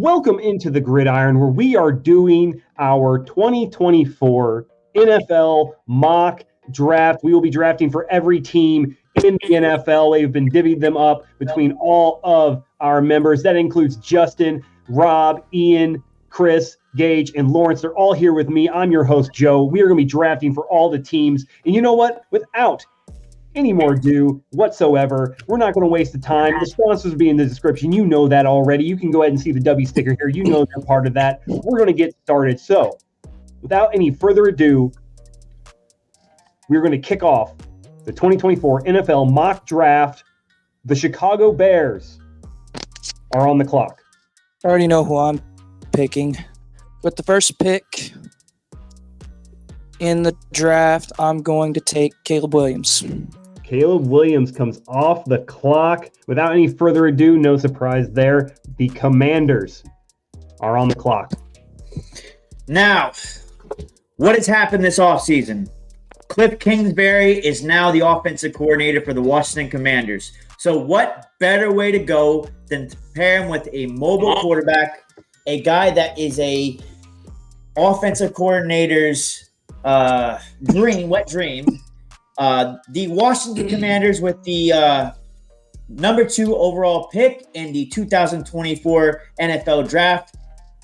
Welcome into the Gridiron, where we are doing our 2024 NFL mock draft. We will be drafting for every team in the NFL. They've been divvying them up between all of our members. That includes Justin, Rob, Ian, Chris, Gage, and Lawrence. They're all here with me. I'm your host, Joe. We are going to be drafting for all the teams. And you know what? Without any more ado whatsoever, we're not going to waste the time. The sponsors will be in the description. You know that already. You can go ahead and see the W sticker here. You know they're part of that. We're going to get started. So, without any further ado, we're going to kick off the 2024 NFL mock draft. The Chicago Bears are on the clock. I already know who I'm picking. With the first pick in the draft, I'm going to take Caleb Williams. Caleb Williams comes off the clock. Without any further ado, no surprise there, the Commanders are on the clock. Now, what has happened this offseason? Cliff Kingsbury is now the offensive coordinator for the Washington Commanders. So what better way to go than to pair him with a mobile quarterback, a guy that is a offensive coordinator's wet dream. The Washington Commanders with the number 2 overall pick in the 2024 NFL Draft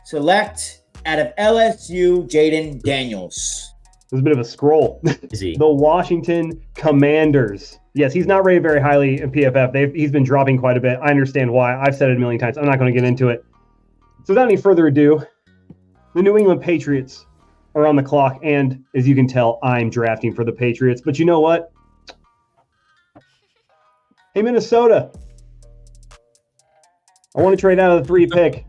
select out of LSU, Jaden Daniels. There's a bit of a scroll. The Washington Commanders. Yes, he's not rated very highly in PFF. He's been dropping quite a bit. I understand why. I've said it a million times. I'm not going to get into it. So without any further ado, the New England Patriots are on the clock, and as you can tell, I'm drafting for the Patriots. But you know what? Hey, Minnesota. I want to trade out of the 3 pick.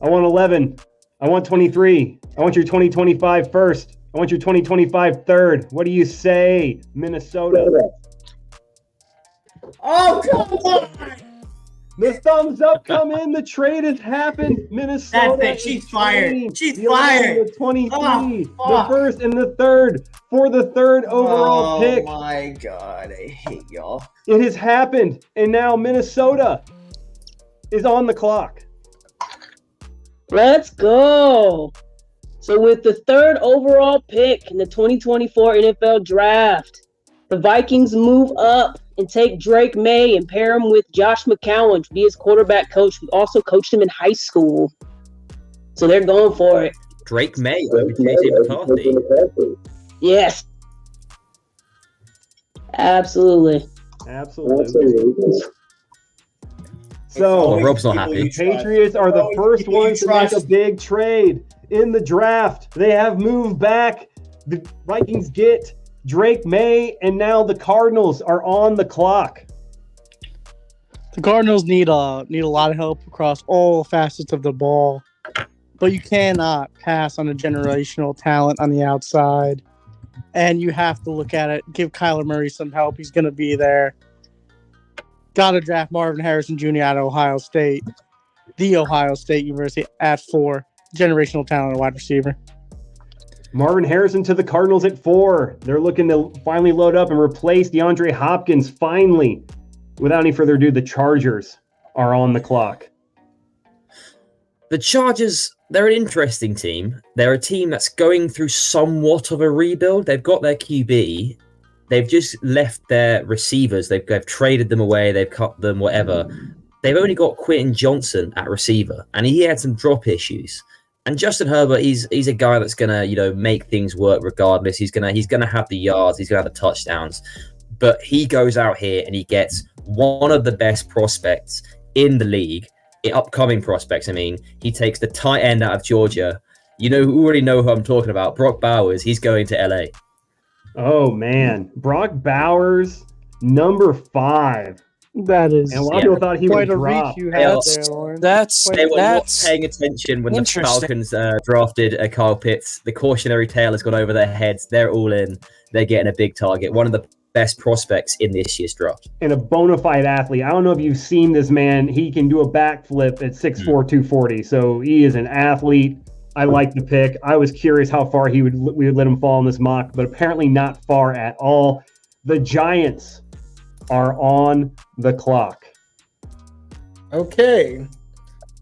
I want 11. I want 23. I want your 2025 first. I want your 2025 third. What do you say, Minnesota? Oh, come on! The thumbs up come in. The trade has happened. Minnesota. That's it. She's fired. She's fired. The 23, the first and the third for the third overall pick. Oh my God, I hate y'all. It has happened, and now Minnesota is on the clock. Let's go. So with the third overall pick in the 2024 NFL Draft, the Vikings move up and take Drake May and pair him with Josh McCown to be his quarterback coach, who also coached him in high school. So they're going for it. Drake May over JJ McCarthy. Yes. Absolutely. So, Rob's not happy. The Patriots are the first ones to make a big trade in the draft. They have moved back. The Vikings get Drake May, and now the Cardinals are on the clock. The Cardinals need a lot of help across all facets of the ball, but you cannot pass on a generational talent on the outside, and you have to look at it. Give Kyler Murray some help. He's going to be there. Got to draft Marvin Harrison Jr. out of Ohio State, the Ohio State University at 4, generational talent wide receiver. Marvin Harrison to the Cardinals at 4. They're looking to finally load up and replace DeAndre Hopkins finally. Without any further ado, the Chargers are on the clock. The Chargers, they're an interesting team. They're a team that's going through somewhat of a rebuild. They've got their QB. They've just left their receivers. They've traded them away. They've cut them, whatever. They've only got Quentin Johnson at receiver, and he had some drop issues. And Justin Herbert, he's a guy that's gonna, make things work regardless. He's gonna have the yards, he's gonna have the touchdowns. But he goes out here and he gets one of the best prospects in the league, upcoming prospects. I mean, he takes the tight end out of Georgia. We already know who I'm talking about. Brock Bowers. He's going to LA. Oh man, Brock Bowers, number 5. That is, and a lot of people thought he would drop. You had there, Lauren. They were not paying attention when the Falcons drafted Kyle Pitts. The cautionary tale has gone over their heads. They're all in. They're getting a big target. One of the best prospects in this year's draft. And a bona fide athlete. I don't know if you've seen this man. He can do a backflip at 6'4", 240. So he is an athlete. I like the pick. I was curious how far we would let him fall in this mock, but apparently not far at all. The Giants are on the clock. Okay.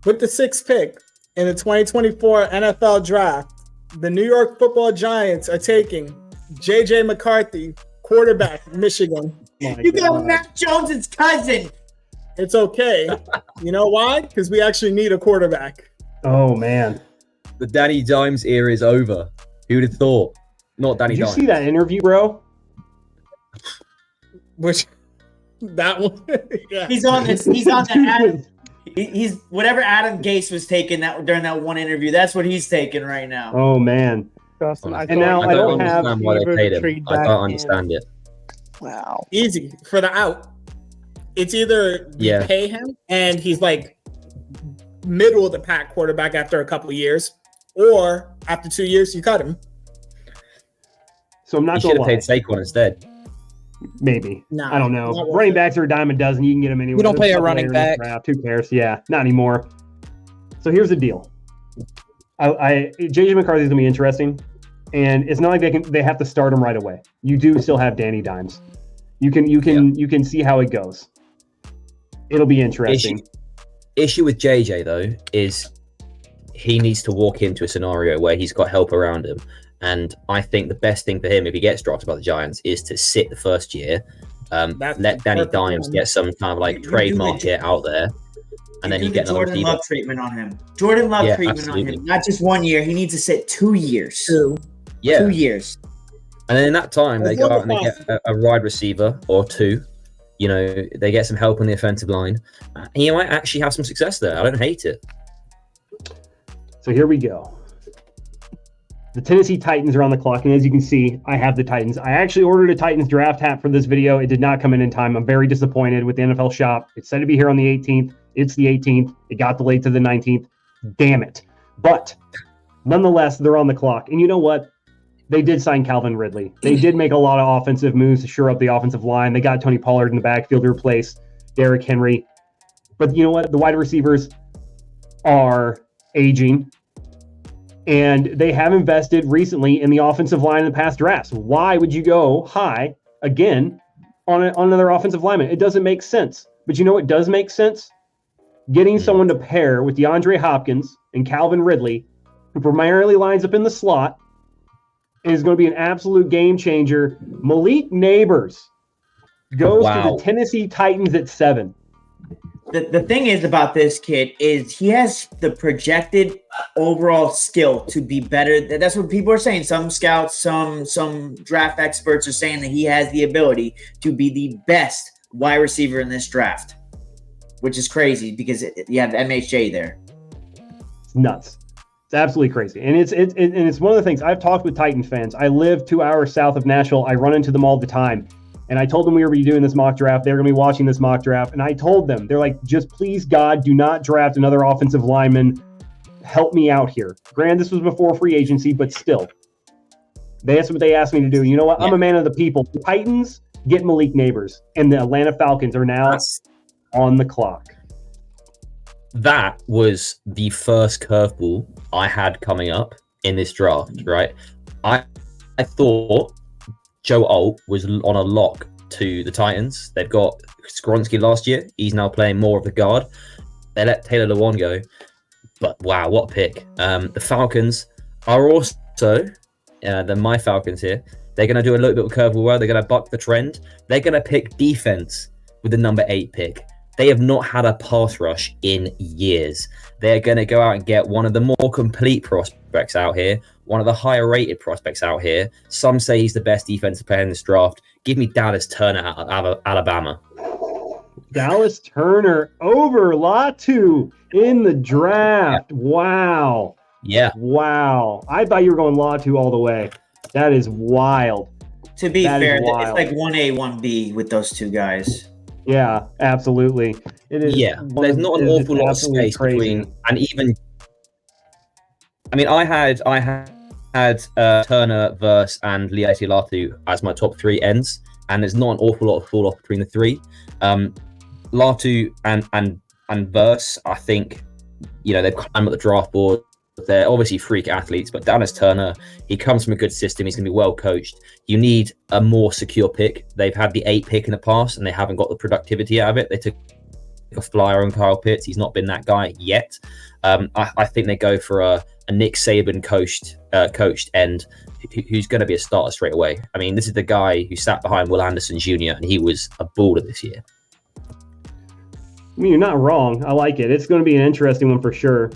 With the 6th pick in the 2024 NFL Draft, the New York Football Giants are taking J.J. McCarthy, quarterback, Michigan. You got Mac Jones' cousin. It's okay. You know why? Because we actually need a quarterback. Oh, man. The Danny Dimes era is over. Who'd have thought? Not Danny Did you Dimes. see that interview, bro? Which, that one. Yeah. He's on this. He's on the Adam. He's whatever Adam Gase was taking that during that one interview. That's what he's taking right now. Oh, man. Justin, And now I don't have understand why they paid him. Trade I back don't understand it. Wow. Easy for the out. It's either you pay him and he's like middle of the pack quarterback after a couple of years, or after 2 years you cut him. So I'm You not should going have to paid lie. Saquon instead. Maybe. Nah, I don't know. not worth Running it. backs are a dime a dozen. You can get them anywhere. We don't pay a Later running in the back. draft. Who cares? Yeah, not anymore. So here's the deal. JJ McCarthy is going to be interesting, and it's not like they have to start him right away. You do still have Danny Dimes. You can see how it goes. It'll be interesting. Issue with JJ though is he needs to walk into a scenario where he's got help around him, and I think the best thing for him if he gets drafted by the Giants is to sit the first year, let Danny Dimes get some kind of like trademark it out there, and then you get another Jordan Love treatment on him. Jordan Love treatment on him. Not just 1 year. He needs to sit 2 years. 2 years. And then in that time, they go out and they get a wide receiver or two. You know, they get some help on the offensive line. And you might actually have some success there. I don't hate it. So here we go. The Tennessee Titans are on the clock, and as you can see, I have the Titans. I actually ordered a Titans draft hat for this video. It did not come in time. I'm very disappointed with the NFL shop. It said to be here on the 18th. It's the 18th. It got delayed to the 19th. Damn it. But nonetheless, they're on the clock. And you know what? They did sign Calvin Ridley. They did make a lot of offensive moves to shore up the offensive line. They got Tony Pollard in the backfield to replace Derrick Henry. But you know what? The wide receivers are aging. And they have invested recently in the offensive line in the past drafts. Why would you go high again on another offensive lineman? It doesn't make sense. But you know what does make sense? Getting someone to pair with DeAndre Hopkins and Calvin Ridley, who primarily lines up in the slot, is going to be an absolute game changer. Malik Neighbors goes to the Tennessee Titans at 7. The thing is about this kid is he has the projected overall skill to be better. That's what people are saying. Some scouts, some draft experts are saying that he has the ability to be the best wide receiver in this draft, which is crazy because you have MHJ there. It's nuts. It's absolutely crazy. And it's one of the things I've talked with Titans fans. I live 2 hours south of Nashville. I run into them all the time. And I told them we were going to be doing this mock draft. They're going to be watching this mock draft. And I told them, they're like, just please, God, do not draft another offensive lineman. Help me out here. Granted, this was before free agency, but still. That's what they asked me to do. You know what? I'm a man of the people. The Titans get Malik Neighbors. And the Atlanta Falcons are now on the clock. That was the first curveball I had coming up in this draft, right? I thought Joe Alt was on a lock to the Titans. They've got Skronsky last year. He's now playing more of the guard. They let Taylor Lewan go. But wow, what a pick. The Falcons are also, my Falcons here, they're going to do a little bit of curveball where they're going to buck the trend. They're going to pick defense with the number 8 pick. They have not had a pass rush in years. They're going to go out and get one of the more complete prospects out here, one of the higher rated prospects out here. Some say he's the best defensive player in this draft. Give me Dallas Turner out of Alabama. Dallas Turner over Latu in the draft. Wow. Yeah. Wow. I thought you were going Latu all the way. That is wild. To be fair, it's like 1A, 1B with those two guys. Yeah, absolutely. It is. Yeah, there's not an awful lot of space between, and even. I mean, I had Turner, Verse, and Liati Latu as my top 3 ends, and there's not an awful lot of fall off between the 3. Latu and Verse, I think, they've climbed up the draft board. They're obviously freak athletes, but Dallas Turner, he comes from a good system. He's going to be well coached. You need a more secure pick. They've had the 8 pick in the past, and they haven't got the productivity out of it. They took a flyer on Kyle Pitts. He's not been that guy yet. I think they go for a Nick Saban coached end who's going to be a starter straight away. I mean, this is the guy who sat behind Will Anderson Jr. and he was a baller this year. I mean, you're not wrong. I like it. It's going to be an interesting one for sure.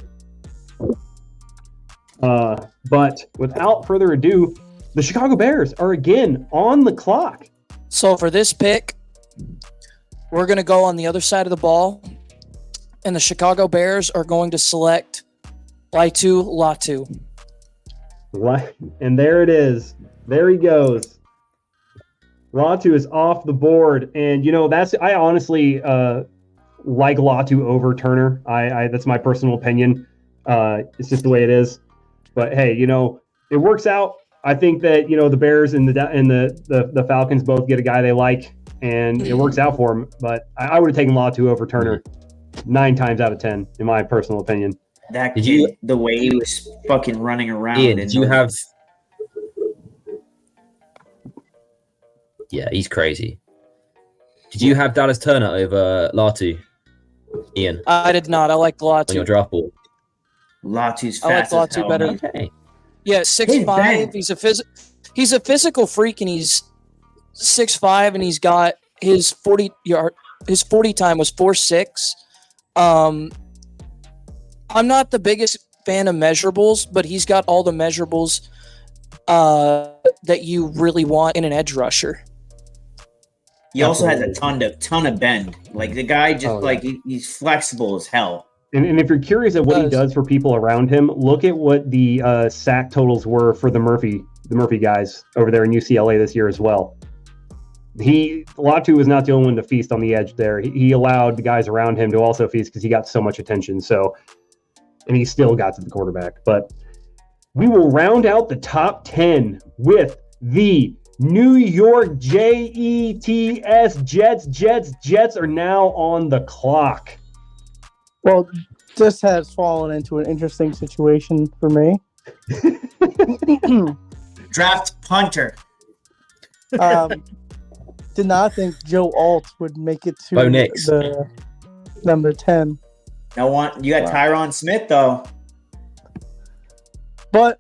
But without further ado, the Chicago Bears are again on the clock. So for this pick, we're going to go on the other side of the ball, and the Chicago Bears are going to select Latu. And there it is. There he goes. Latu is off the board, and I honestly like Latu over Turner. That's my personal opinion. It's just the way it is. But hey, it works out. I think that the Bears and the Falcons both get a guy they like, and it works out for them. But I would have taken Latu over Turner 9 times out of 10, in my personal opinion. That kid, the way he was fucking running around. Ian, did you have? Yeah, he's crazy. Did you have Dallas Turner over Latu, Ian? I did not. I like Latu. On your draft board. Latu's fast. I like Latu as hell, better. Man. Yeah, 6'5". He's a physical freak, and he's 6'5", and he's got his 40 time was 4.6. I'm not the biggest fan of measurables, but he's got all the measurables that you really want in an edge rusher. He also has a ton of bend. Like the guy just he's flexible as hell. And if you're curious at what he does for people around him, look at what the sack totals were for the Murphy guys over there in UCLA this year as well. Latu was not the only one to feast on the edge there. He allowed the guys around him to also feast because he got so much attention. And he still got to the quarterback. But we will round out the top 10 with the New York Jets. Jets are now on the clock. Well, this has fallen into an interesting situation for me. Draft punter. Did not think Joe Alt would make it to the number 10. You got Tyron Smith though. But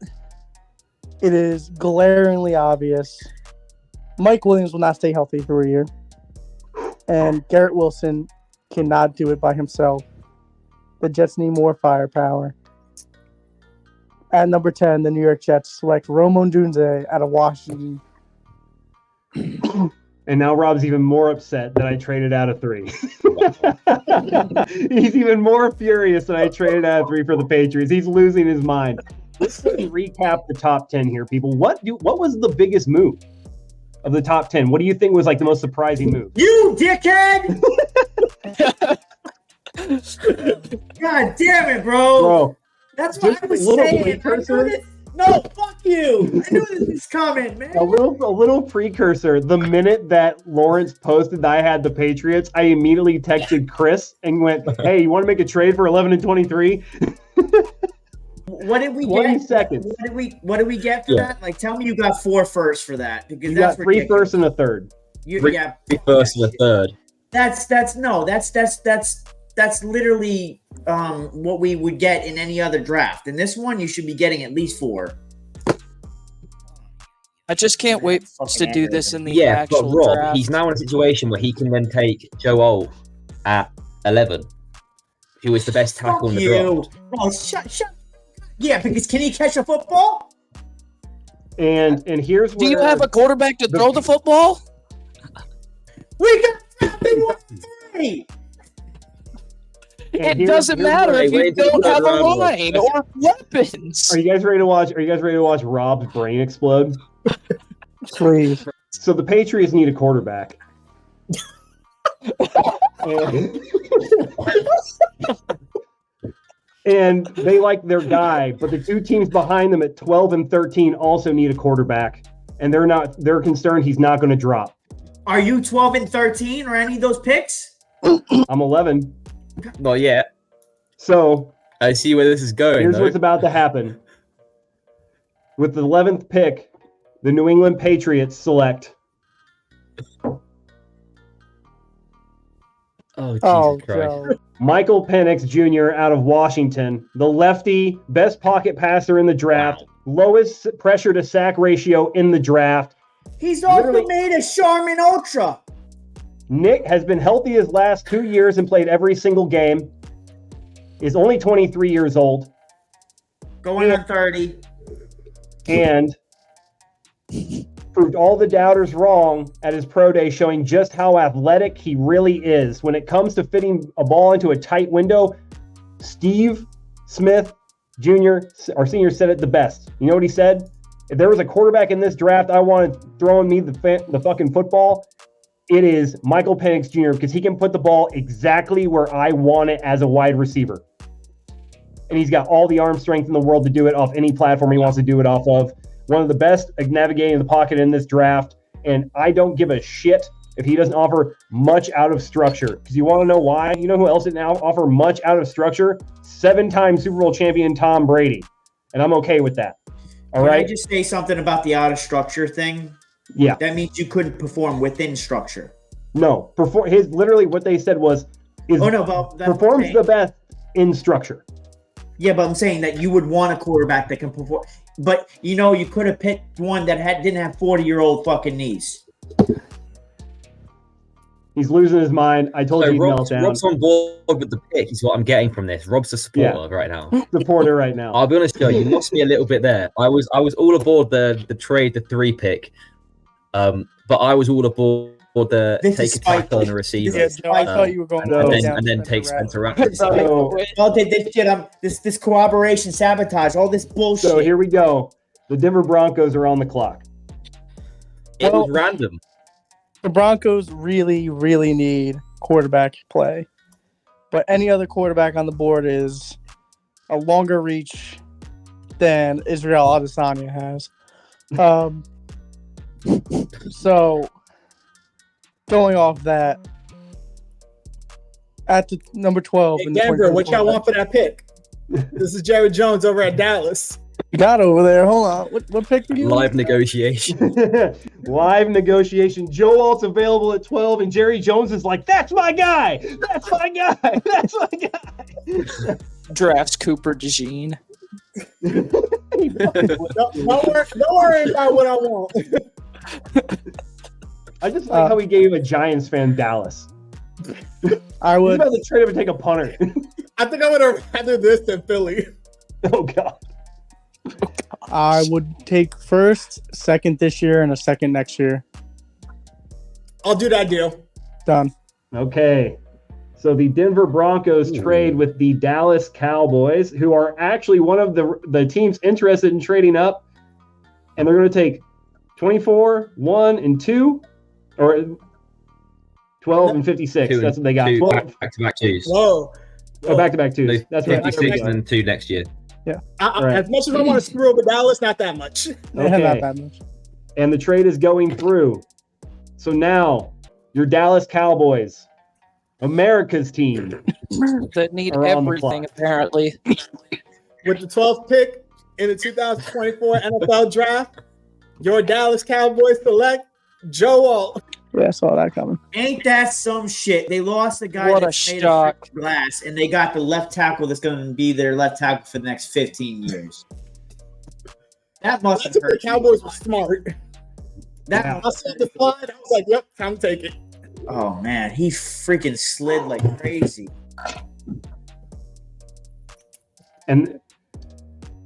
it is glaringly obvious Mike Williams will not stay healthy for a year. And Garrett Wilson cannot do it by himself. The Jets need more firepower. At number 10, the New York Jets select Ramon Dunze out of Washington. And now Rob's even more upset that I traded out of 3. He's even more furious that I traded out of 3 for the Patriots. He's losing his mind. Let's recap the top 10 here, people. What was the biggest move of the top 10? What do you think was like the most surprising move? You dickhead! God damn it, bro. That's what I was saying. No, fuck you. I knew this was coming, man. A little precursor. The minute that Lawrence posted that I had the Patriots, I immediately texted Chris and went, "Hey, you want to make a trade for 11 and 23?" What did we 20 get? seconds. What did we get for that? Like, tell me you got 4 firsts for that, because you that's got 3 ridiculous. firsts and a third. 3 firsts and a third. That's literally what we would get in any other draft. In this one, you should be getting at least 4. I just can't wait to do this in the actual but Rob, draft. he's now in a situation where he can then take Joe Alt at 11, who is the best tackle in the draft. Oh, shut. Yeah, because can he catch a football? And here's where... Do you have a quarterback to throw the football? We got drafted 1-3. It doesn't matter if you don't have a line or weapons. Are you guys ready to watch Rob's brain explode? Please. So the Patriots need a quarterback. And they like their guy, but the 2 teams behind them at 12 and 13 also need a quarterback, and they're concerned he's not going to drop. Are you 12 and 13 or any of those picks? I'm 11. Not yet. So I see where this is going. Here's what's about to happen. With the 11th pick, the New England Patriots select Oh, Jesus Oh, Christ. Joe. Michael Penix Jr. out of Washington, the lefty, best pocket passer in the draft, lowest pressure to sack ratio in the draft. He's also Literally- made a Charmin Ultra. Nick has been healthy his last 2 years and played every single game. Is only 23 years old Going on 30. and proved all the doubters wrong at his pro day, showing just how athletic he really is. When it comes to fitting a ball into a tight window, Steve Smith Jr., our senior, said it the best. You know what he said? If there was a quarterback in this draft I wanted throwing me the fucking football, it is Michael Penix Jr. because he can put the ball exactly where I want it as a wide receiver. And he's got all the arm strength in the world to do it off any platform he wants to do it off of. One of the best at navigating the pocket in this draft. And I don't give a shit if he doesn't offer much out of structure. Because you want to know why? You know who else didn't offer much out of structure? 7-time Super Bowl champion Tom Brady. And I'm okay with that. All Can right? I just say something about the out of structure thing? Yeah. That means you couldn't perform within structure. No. Literally what they said was, performs the best in structure. Yeah, but I'm saying that you would want a quarterback that can perform. But, you could have picked one that didn't have 40-year-old fucking knees. He's losing his mind. I told you he'd melt down. Rob's on board with the pick is what I'm getting from this. Rob's a supporter right now. Supporter right now. I'll be honest, Joe, you lost me a little bit there. I was all aboard the trade, the 3 pick. But I was all aboard the take a tackle and a receiver. Yeah, Joe, I thought you were going and then take Spencer Rattler. This cooperation, sabotage, all this bullshit. So here we go. The Denver Broncos are on the clock. It was random. The Broncos really, really need quarterback play. But any other quarterback on the board is a longer reach than Israel Adesanya has. So, going off that, at the number 12. Hey, Denver, what y'all want for that pick? This is Jerry Jones over at Dallas. You got over there. Hold on. What pick did you Live negotiation. Live negotiation. Joe Alt's available at 12, and Jerry Jones is like, that's my guy. That's my guy. That's my guy. Drafts Cooper DeJean. Don't worry about what I want. I just like how he gave a Giants fan Dallas. I would. He's about to trade him and take a punter. I think I would have rather this than Philly. Oh, God. I would take first, second this year, and a second next year. I'll do that deal. Done. Okay. So the Denver Broncos trade with the Dallas Cowboys, who are actually one of the teams interested in trading up. And they're going to take 24, 1, and 2, or 12 and 56. That's what they got. 12. Back-to-back twos. Whoa. Oh, back-to-back twos. That's right. 56 and 2 next year. Yeah. Right. As much as I want to screw over Dallas, not that much. Okay. Not that much. And the trade is going through. So now, your Dallas Cowboys, America's team, That need Are on the everything, clock. apparently. With the 12th pick in the 2024 NFL Draft, your Dallas Cowboys select Joe Alt. Yeah, I saw that coming. Ain't that some shit? They lost the guy What a that's made shock. of glass, and they got the left tackle that's going to be their left tackle for the next 15 years. That must have The hurt. Cowboys were smart. That I saw the slide. I was like, yep, time to take it. Oh man, he freaking slid like crazy. and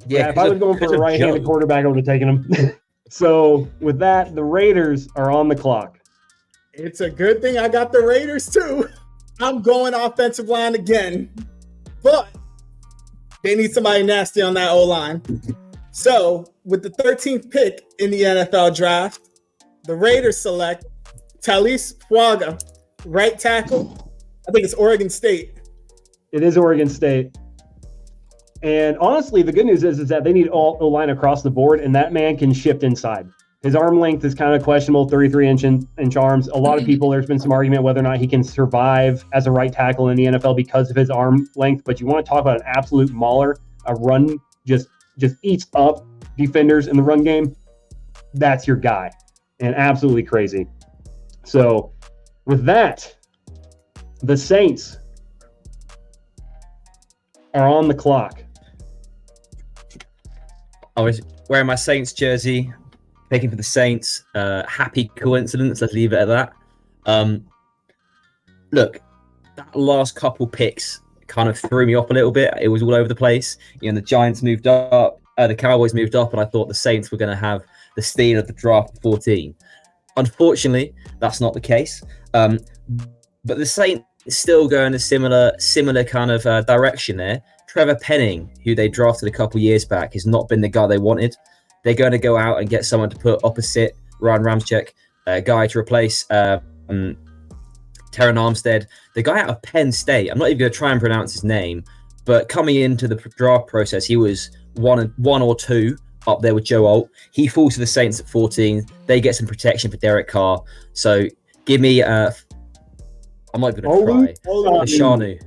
Yeah, if I was going for a right-handed quarterback, I would have taken him. So with that, the Raiders are on the clock. It's a good thing I got the Raiders too. I'm going offensive line again, but they need somebody nasty on that O-line. So with the 13th pick in the NFL Draft, the Raiders select Talise Fuaga, right tackle. I think it's Oregon State. It is Oregon State. And honestly, the good news is that they need all O-line across the board, and that man can shift inside. His arm length is kind of questionable, 33-inch arms. A lot of people, there's been some argument whether or not he can survive as a right tackle in the NFL because of his arm length. But you want to talk about an absolute mauler, a run just eats up defenders in the run game. That's your guy, and absolutely crazy. So with that, The Saints are on the clock. I was wearing my Saints jersey, picking for the Saints. Happy coincidence. Let's leave it at that. Look, that last couple picks kind of threw me off a little bit. It was all over the place. You know, the Giants moved up, the Cowboys moved up, and I thought the Saints were going to have the steal of the draft 14. Unfortunately, that's not the case. But the Saints still go in a similar kind of direction there. Trevor Penning, who they drafted a couple years back, has not been the guy they wanted. They're going to go out and get someone to put opposite Ryan Ramczyk, a guy to replace Terran Armstead, the guy out of Penn State. I'm not even going to try and pronounce his name, but coming into the draft process, he was one or two up there with Joe Alt. He falls to the Saints at 14. They get some protection for Derek Carr. So give me, I'm not going to try. Fashanu.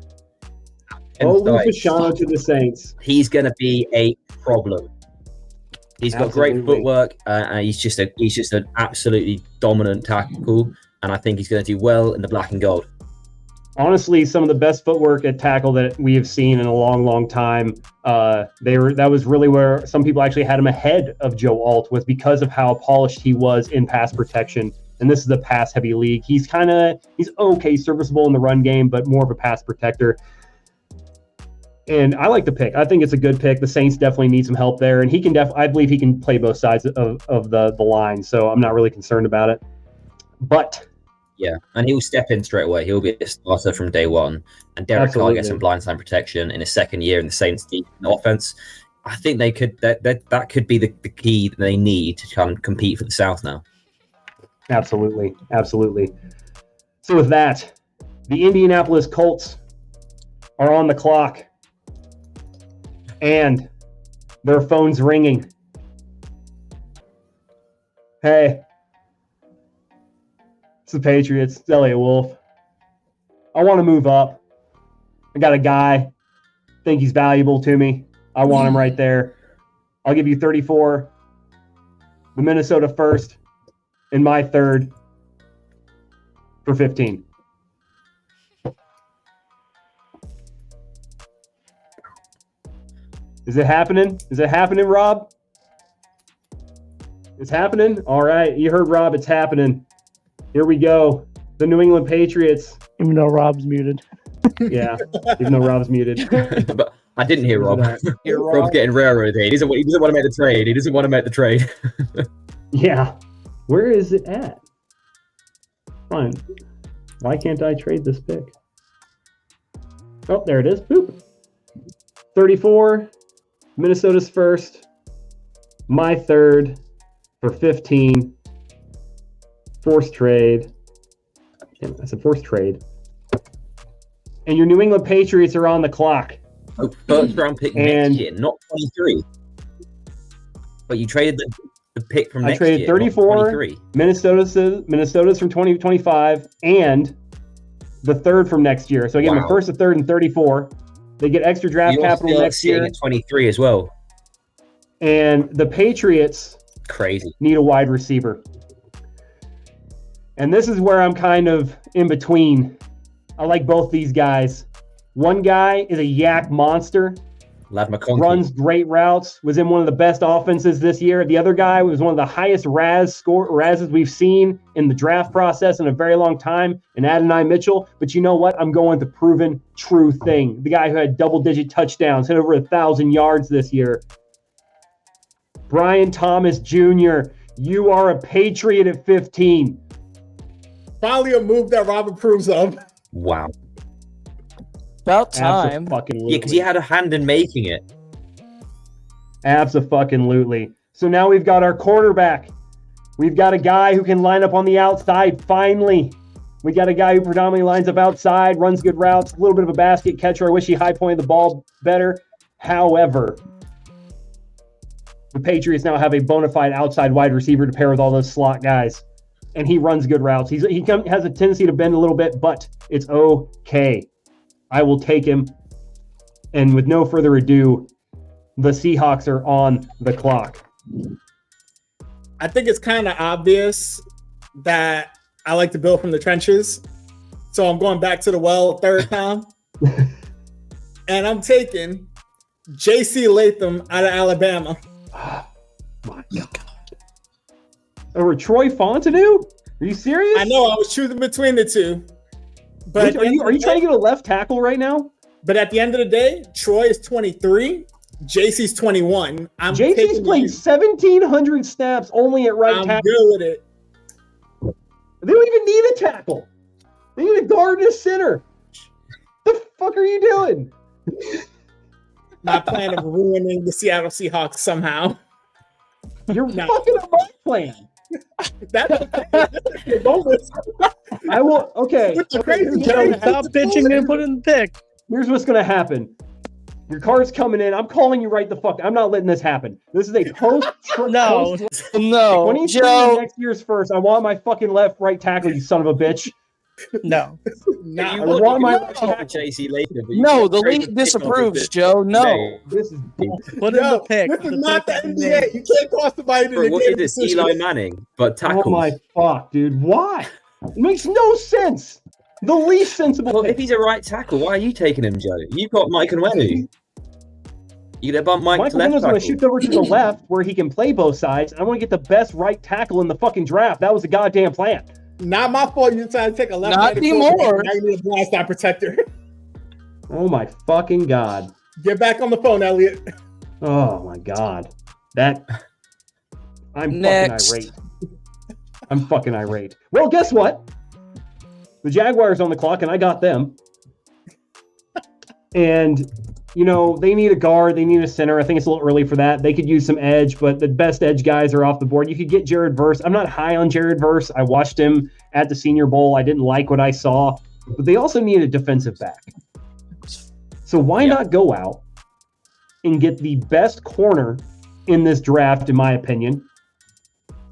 Fashanu to the Saints. He's going to be a problem. He's got great footwork, and he's just an absolutely dominant tackle. And I think he's going to do well in the black and gold. Honestly, some of the best footwork at tackle that we have seen in a long, long time. That was really where some people actually had him ahead of Joe Alt, was because of how polished he was in pass protection. And this is a pass-heavy league. He's okay, serviceable in the run game, but more of a pass protector. And I like the pick. I think it's a good pick. The Saints definitely need some help there, and he can I believe he can play both sides of the line. So I'm not really concerned about it. But yeah, and he'll step in straight away. He'll be a starter from day one. And Derek Carr gets some blindside protection in his second year in the Saints' offense. I think they could that could be the key that they need to kind of compete for the South now. Absolutely. So with that, the Indianapolis Colts are on the clock, and their phone's ringing. Hey. It's the Patriots. It's Elliot Wolf. I want to move up. I got a guy. Think he's valuable to me. I want him right there. I'll give you 34. The Minnesota first and my third for 15. Is it happening? Rob? It's happening? All right. You heard Rob. It's happening. Here we go. The New England Patriots. Even though Rob's muted. Yeah, even though Rob's muted. But I didn't hear Rob. Rob's getting railroaded here. He doesn't want to make the trade. Yeah. Where is it at? Fine. Why can't I trade this pick? Oh, there it is. Boop. 34. Minnesota's first. My third for 15. Forced trade. Damn, that's a forced trade. And your New England Patriots are on the clock. Oh, first round pick next year, not 23. But you traded the pick from next year. I traded 34. Minnesota's from 2025 and the third from next year. So I gave them a first, a third, and 34. They get extra draft capital next year. At 23 as well. And the Patriots need a wide receiver. And this is where I'm kind of in between. I like both these guys. One guy is a yak monster. Ladd McConkey. Runs great routes. Was in one of the best offenses this year. The other guy was one of the highest Razes we've seen in the draft process in a very long time, in Adonai Mitchell. But you know what? I'm going with the proven true thing. The guy who had double-digit touchdowns, hit over 1,000 yards this year. Brian Thomas Jr., you are a Patriot at 15. Finally a move that Rob approves of. Wow. About time. Absolutely. Yeah, because he had a hand in making it. Absolutely. So now we've got our quarterback. We've got a guy who can line up on the outside, finally. We got a guy who predominantly lines up outside, runs good routes, a little bit of a basket catcher. I wish he high-pointed the ball better. However, the Patriots now have a bona fide outside wide receiver to pair with all those slot guys. And he runs good routes. He has a tendency to bend a little bit, but it's okay. I will take him. And with no further ado, the Seahawks are on the clock. I think it's kind of obvious that I like to build from the trenches. So I'm going back to the well third time. And I'm taking J.C. Latham out of Alabama. Oh, my God. Over Troy Fontenot? Are you serious? I know I was choosing between the two. But are you trying to get a left tackle right now? But at the end of the day, Troy is 23. JC's 21. JC's played 1,700 snaps only at right tackle. I'm good with it. They don't even need a tackle. They need a guard and a center. The fuck are you doing? My plan of ruining the Seattle Seahawks somehow. You're fucking up my plan. That's I will. Okay. Stop pitching and put in the pick. Here's what's gonna happen. Your card's coming in. I'm calling you right the fuck. I'm not letting this happen. This is a post. No. 23 Joe. next year's first. I want my fucking right tackle. You son of a bitch. No. I want my JC Latham. No, the league disapproves, Joe. No. This is Put in the pick. This is not the NBA. You can't cost somebody to What get is this? Eli Manning, but tackles. Oh my fuck, dude. Why? It makes no sense. The least sensible. Well, if he's a right tackle, why are you taking him, Joe? You've got Mike and Wenu. You gonna bump Mike to Michael left Williams tackle. going to shift over to the left where he can play both sides. I want to get the best right tackle in the fucking draft. That was the goddamn plan. Not my fault. You're trying to take a left. Not anymore. Now you need a blind side protector. Oh my fucking god. Get back on the phone, Elliot. Oh my god. I'm Next. fucking irate. I'm fucking irate. Well, guess what? The Jaguars on the clock, and I got them. And, you know, they need a guard. They need a center. I think it's a little early for that. They could use some edge, but the best edge guys are off the board. You could get Jared Verse. I'm not high on Jared Verse. I watched him at the Senior Bowl. I didn't like what I saw. But they also need a defensive back. So why not go out and get the best corner in this draft, in my opinion,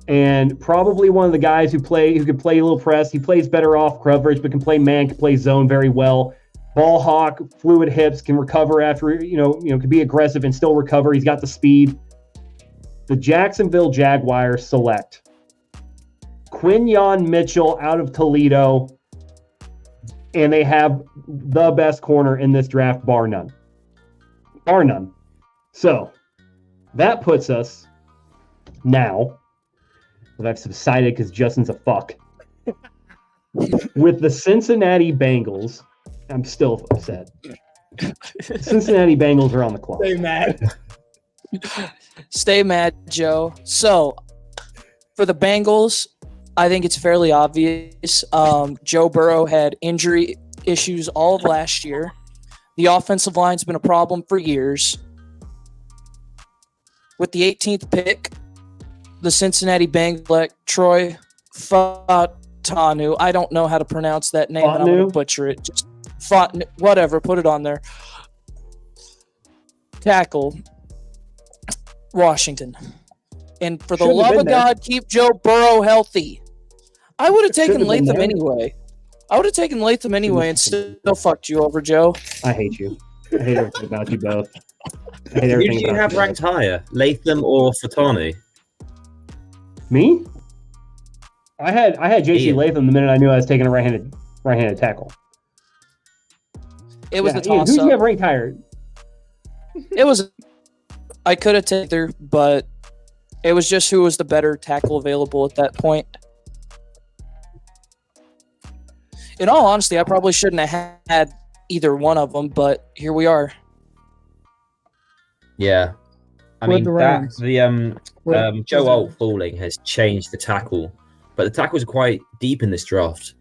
and probably one of the guys who could play a little press. He plays better off coverage, but can play man, can play zone very well. Ball hawk, fluid hips, can recover after, can be aggressive and still recover. He's got the speed. The Jacksonville Jaguars select Quinyon Mitchell out of Toledo, and they have the best corner in this draft, bar none. Bar none. So that puts us now, that I've subsided because Justin's a fuck, with the Cincinnati Bengals. I'm still upset. Cincinnati Bengals are on the clock. Stay mad. Stay mad, Joe. So, for the Bengals, I think it's fairly obvious. Joe Burrow had injury issues all of last year. The offensive line's been a problem for years. With the 18th pick, the Cincinnati Bengals select Troy Fontenot. I don't know how to pronounce that name, and I'm going to butcher it. Just whatever, put it on there. Tackle, Washington. And for the love of God, keep Joe Burrow healthy. I would have taken Latham anyway. And still fucked you over, Joe. I hate you. I hate everything about you both. Who did you have ranked higher, Latham or Fontenot? Me? I had J.C. Latham the minute I knew I was taking a right-handed tackle. It was the toss-up. Who did you have ranked higher? It was. I could have taken either, but it was just who was the better tackle available at that point. In all honesty, I probably shouldn't have had either one of them, but here we are. Yeah, I mean Joe Alt falling has changed the tackle, but the tackles are quite deep in this draft.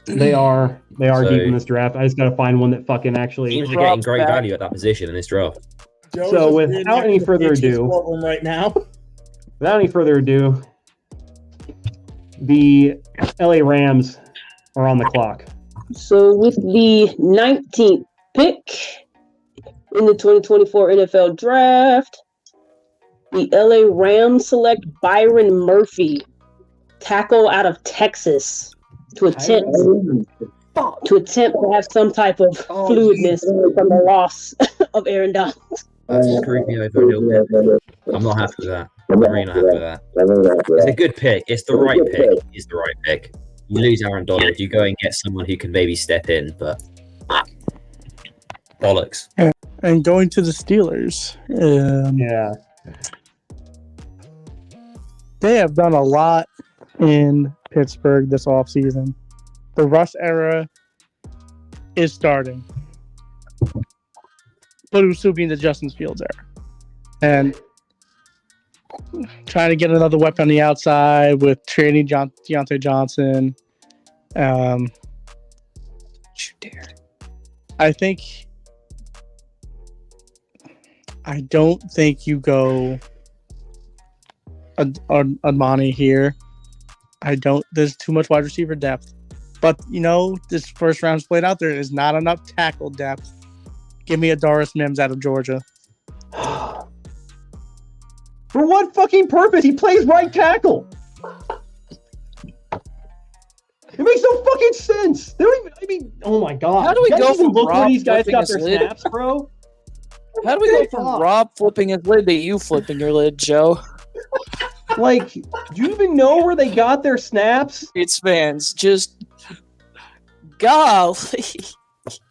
They are deep in this draft. I just got to find one that fucking actually. Teams are getting great value at that position in this draft. So without any further ado, the LA Rams are on the clock. So with the 19th pick in the 2024 NFL Draft, the LA Rams select Byron Murphy, tackle out of Texas, to attempt to have some type of fluidness from the loss of Aaron Donald. That's creepy over a little bit. I'm not happy with that. I'm really not happy with that. It's a good pick. It's the right pick. You lose Aaron Donald. You go and get someone who can maybe step in, but bollocks. And going to the Steelers. Yeah. They have done a lot in Pittsburgh this offseason. The Russ era is starting. But it will still be in the Justin Fields era. And trying to get another weapon on the outside with trading Deontay Johnson. You dare. I don't think you go Amani here. There's too much wide receiver depth. But, this first round's played out there. There's not enough tackle depth. Give me a Doris Mims out of Georgia. For what fucking purpose? He plays right tackle. It makes no fucking sense. They don't even, oh my God. How do we You guys go even from look where Rob these guys flipping got his their lid? snaps, bro? How do we go from Rob flipping his lid to you flipping your lid, Joe? Like, do you even know where they got their snaps? It's fans. Just golly.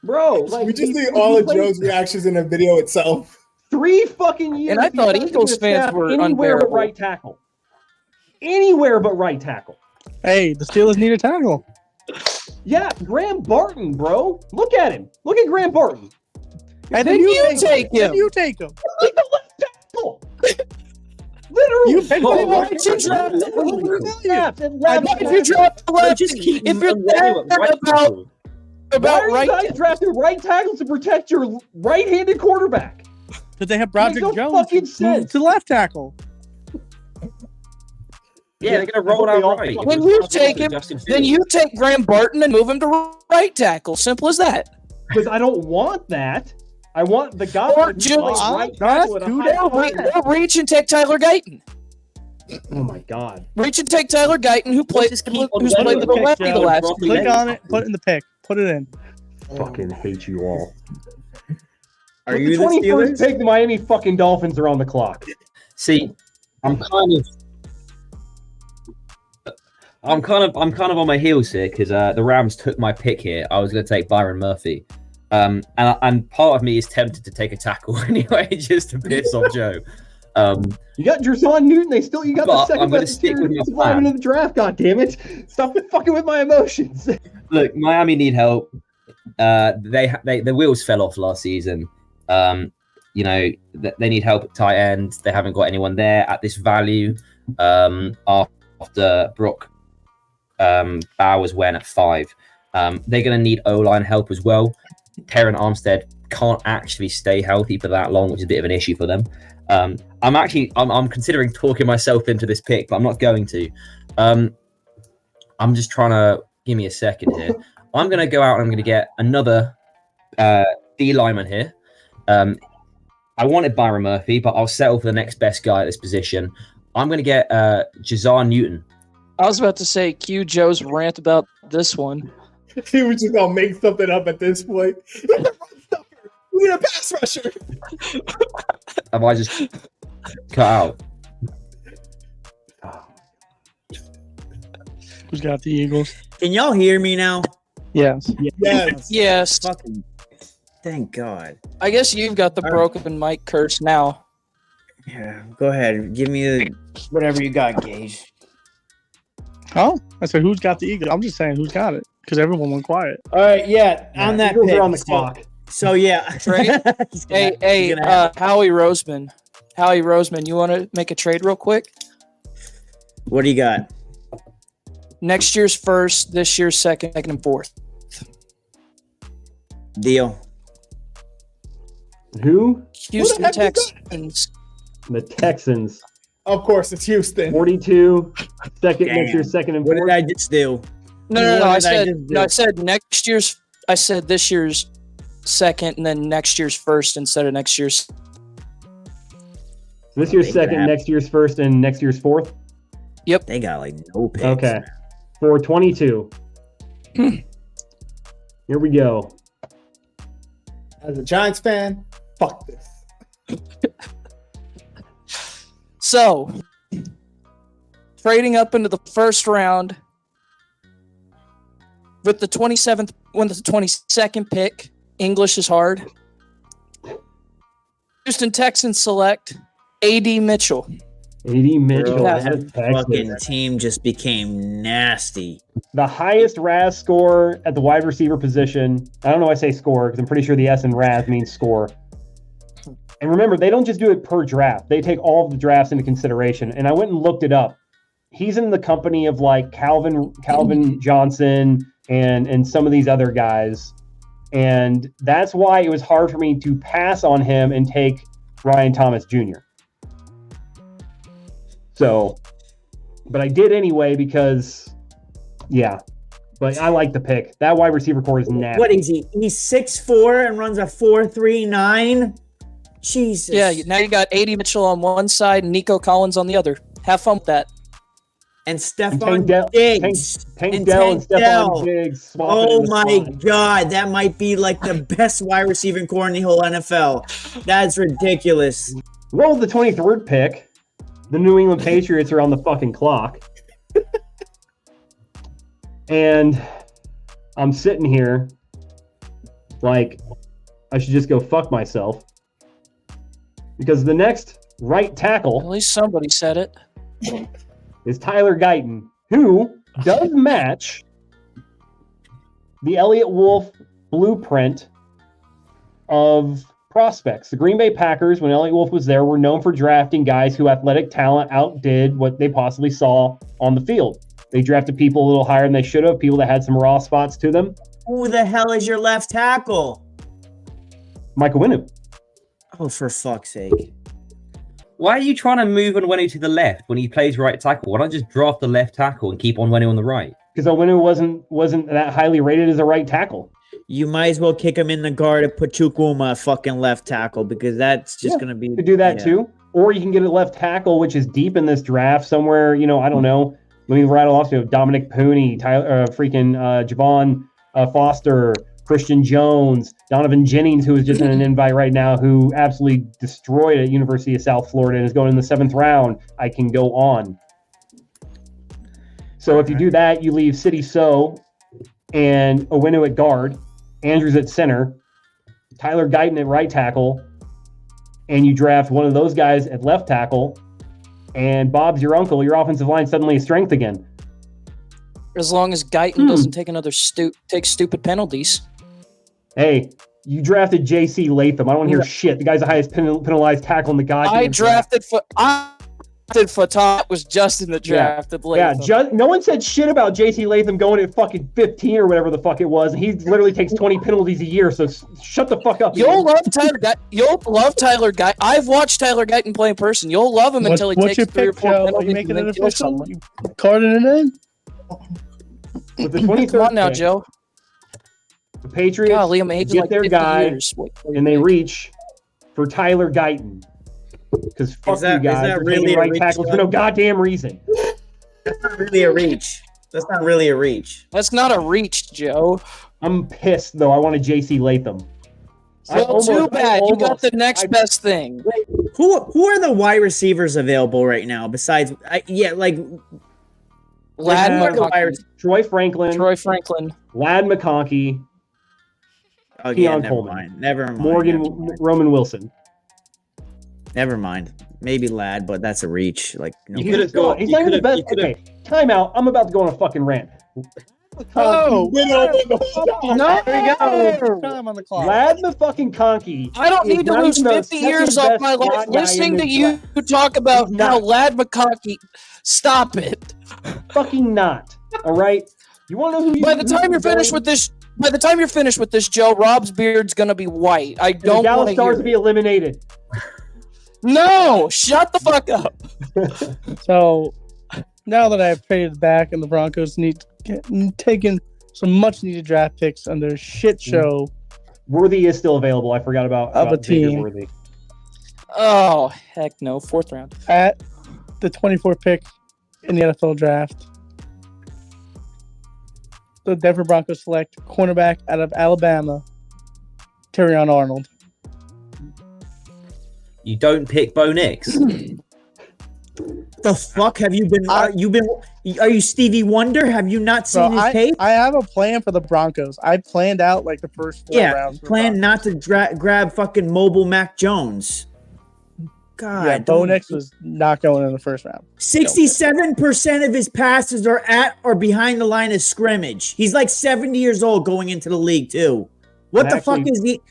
Bro, like, We just he- see all he of played Joe's reactions in the video itself. 3 fucking years. And I he thought got Eagles his fans snap were anywhere but unbearable. right tackle. Anywhere but right tackle. Hey, the Steelers need a tackle. Yeah, Graham Barton, bro. Look at him. Look at Graham Barton. And Then you take Then him. you take him. Like the left tackle. Literally. You picked him. Why did you draft Snaps at Why left did you draft the But left? just keep If you're unraveling that right about tackle. Why are you right, guys drafting right tackles to protect your right-handed quarterback? Because they have Makes Broderick no Jones fucking who sense. moved to left tackle. Yeah, they're gonna roll I hope out they right. all- When you take him, then you take Graham Barton and move him to right tackle. Simple as that. Because I don't want that. I want the guy Or who just- plays right that's tackle at a too high damn level. Or reach and take Tyler Guyton. Oh my God. Reach and take Tyler Guyton, who's played just keep on the going with the lefty pick, the Joe. last Broccoli. 2 Click years. on it, put it in the pick. Put it in. Fucking hate you all. Are With you the the 21st Steelers? pick, the Miami fucking Dolphins are on the clock. See, I'm kind of on my heels here because the Rams took my pick here. I was going to take Byron Murphy, and part of me is tempted to take a tackle anyway, just to piss off Joe. You got Jerson Newton. You got But the second I'm gonna best stick with my defensive lineman plan. in the draft. God damn it! Stop fucking with my emotions. Look, Miami need help. The wheels fell off last season. They need help at tight end. They haven't got anyone there at this value. After Brock Bowers went at 5, they're going to need O-line help as well. Terran Armstead can't actually stay healthy for that long, which is a bit of an issue for them. I'm considering talking myself into this pick, but I'm not going to. I'm just trying to give me a second here. I'm going to go out and I'm going to get another D lineman here. I wanted Byron Murphy, but I'll settle for the next best guy at this position. I'm going to get Jazar Newton. I was about to say, cue Joe's rant about this one. He was just gonna make something up at this point. We need a pass rusher. Have I just cut out? Who's got the Eagles? Can y'all hear me now? Yes. Yes. Yes, Fucking thank God. I guess you've got the broken mic curse now. Yeah, go ahead. Give me the whatever you got, Gage. Oh, I said who's got the Eagles? I'm just saying who's got it because everyone went quiet. All right, yeah, on that Eagles pick. are on the clock. So yeah, Trade? Hey, Howie Roseman, you want to make a trade real quick? what do you got? Next year's first, this year's second, and fourth. Deal. Who? Houston heck is that? Texans. The Texans. Of course, it's Houston. 42. Second Damn. next year, second and What fourth. did I just do? No. What I did I said just do? no. I said next year's. I said this year's second, and then next year's first instead of next year's. This year's Ain't gonna second, happen. next year's first, and next year's fourth. They got like no picks. Okay. For 22. Here we go. As a Giants fan, fuck this. So, trading up into the first round, with the 22nd pick, English is hard. Houston Texans select A.D. Mitchell. A.D. Mitchell. Bro, out that of Texas. fucking team just became nasty. The highest RAS score at the wide receiver position. I don't know why I say score because I'm pretty sure the S in RAS means score. And remember, they don't just do it per draft. They take all of the drafts into consideration. And I went and looked it up. He's in the company of like Calvin Johnson and some of these other guys. And that's why it was hard for me to pass on him and take Ryan Thomas Jr. So, but I did anyway because, yeah. But I like the pick. That wide receiver core is nasty. What is he? He's 6'4" and runs a 4.39. Jesus. Yeah, now you got A.D. Mitchell on one side and Nico Collins on the other. Have fun with that. And Stephon Diggs. Tank Dell and Stephon Diggs. Oh my God. That might be like the best wide receiving core in the whole NFL. That's ridiculous. Well, the 23rd pick, the New England Patriots are on the fucking clock. And I'm sitting here like I should just go fuck myself. Because the next right tackle, At least somebody said it. is Tyler Guyton, who does match the Elliott Wolf blueprint of prospects. The Green Bay Packers, when Elliott Wolf was there, were known for drafting guys who athletic talent outdid what they possibly saw on the field. They drafted people a little higher than they should have, people that had some raw spots to them. Who the hell is your left tackle? Michael Winu. Oh, for fuck's sake. Why are you trying to move Onwenu to the left when he plays right tackle? Why not just draft the left tackle and keep Onwenu on the right? Because Onwenu wasn't that highly rated as a right tackle. You might as well kick him in the guard and put Chukwuma fucking left tackle because that's just going to be... You could do that too. Or you can get a left tackle, which is deep in this draft somewhere, I don't know. Let me rattle off to Dominic Pooney, Javon Foster, Christian Jones, Donovan Jennings, who is just in an invite right now, who absolutely destroyed at University of South Florida and is going in the 7th round. I can go on. So if you do that, you leave City So and Owenu at guard, Andrews at center, Tyler Guyton at right tackle, and you draft one of those guys at left tackle, and Bob's your uncle, your offensive line suddenly is strength again. As long as Guyton doesn't take another stupid penalties. Hey, you drafted J.C. Latham. I don't want to hear shit. The guy's the highest penalized tackle in the goddamn draft. I drafted Fatah was just in the draft of Latham. Yeah, no one said shit about J.C. Latham going at fucking 15 or whatever the fuck it was. He literally takes 20 penalties a year, so shut the fuck up. You'll love Tyler Guyton. I've watched Tyler Guyton play in person. You'll love him until he takes 3 or 4 penalties. Are you making and it then kills official? someone. You carding it in? With the 23rd Come on now, pick, Joe. the Patriots get their guy, and they reach for Tyler Guyton. Because fuck you guys, they're really taking right tackles for no goddamn reason. That's not really a reach. That's not really a reach. That's not a reach, Joe. I'm pissed, though. I wanted J.C. Latham. Too bad. You got the next best thing. Who are the wide receivers available right now besides... Lad McConkey. Troy Franklin. Lad McConkey. Oh, Keon never Coleman. mind. Never mind. Morgan Roman Wilson. Never mind. Maybe Lad, but that's a reach. You could have gone. He's not even the best. Okay, time out. I'm about to go on a fucking rant. No! There you go. Time on the clock. Lad fucking Conkey. I don't need to not lose even the 50 years off my second-best life slot guy listening in to this you draft. talk about He's how not. Lad McConkey. Stop it. Fucking not. All right. You want to know who you? By the time you're finished with this, Joe, Rob's beard's gonna be white. I don't want Dallas to Stars hear to it. be eliminated. No, shut the fuck up. So now that I've traded back and the Broncos taken some much needed draft picks under shit show Worthy is still available. I forgot about a Xavier team. Worthy. Oh heck no, 4th round. at the 24th pick in the NFL draft, the Denver Broncos select cornerback out of Alabama, Terrion Arnold. You don't pick Bo Nix. The fuck have you been? Are you Stevie Wonder? Have you not seen his tape? I have a plan for the Broncos. I planned out like the first 4 rounds. Plan not to grab fucking mobile Mac Jones. God, yeah, Bo Nix was not going in the first round. 67% of his passes are at or behind the line of scrimmage. He's like 70 years old going into the league too. What the fuck is he?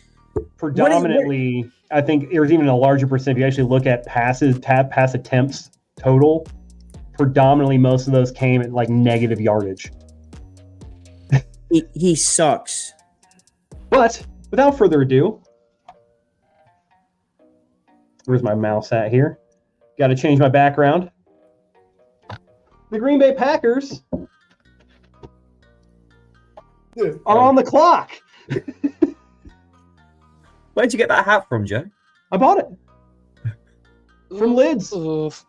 Predominantly, I think there's even a larger percent. If you actually look at pass attempts total, predominantly most of those came at like negative yardage. He sucks. But without further ado, where's my mouse at here? Got to change my background. The Green Bay Packers are on the clock. Where'd you get that hat from, Joe? I bought it from Lids. Oof.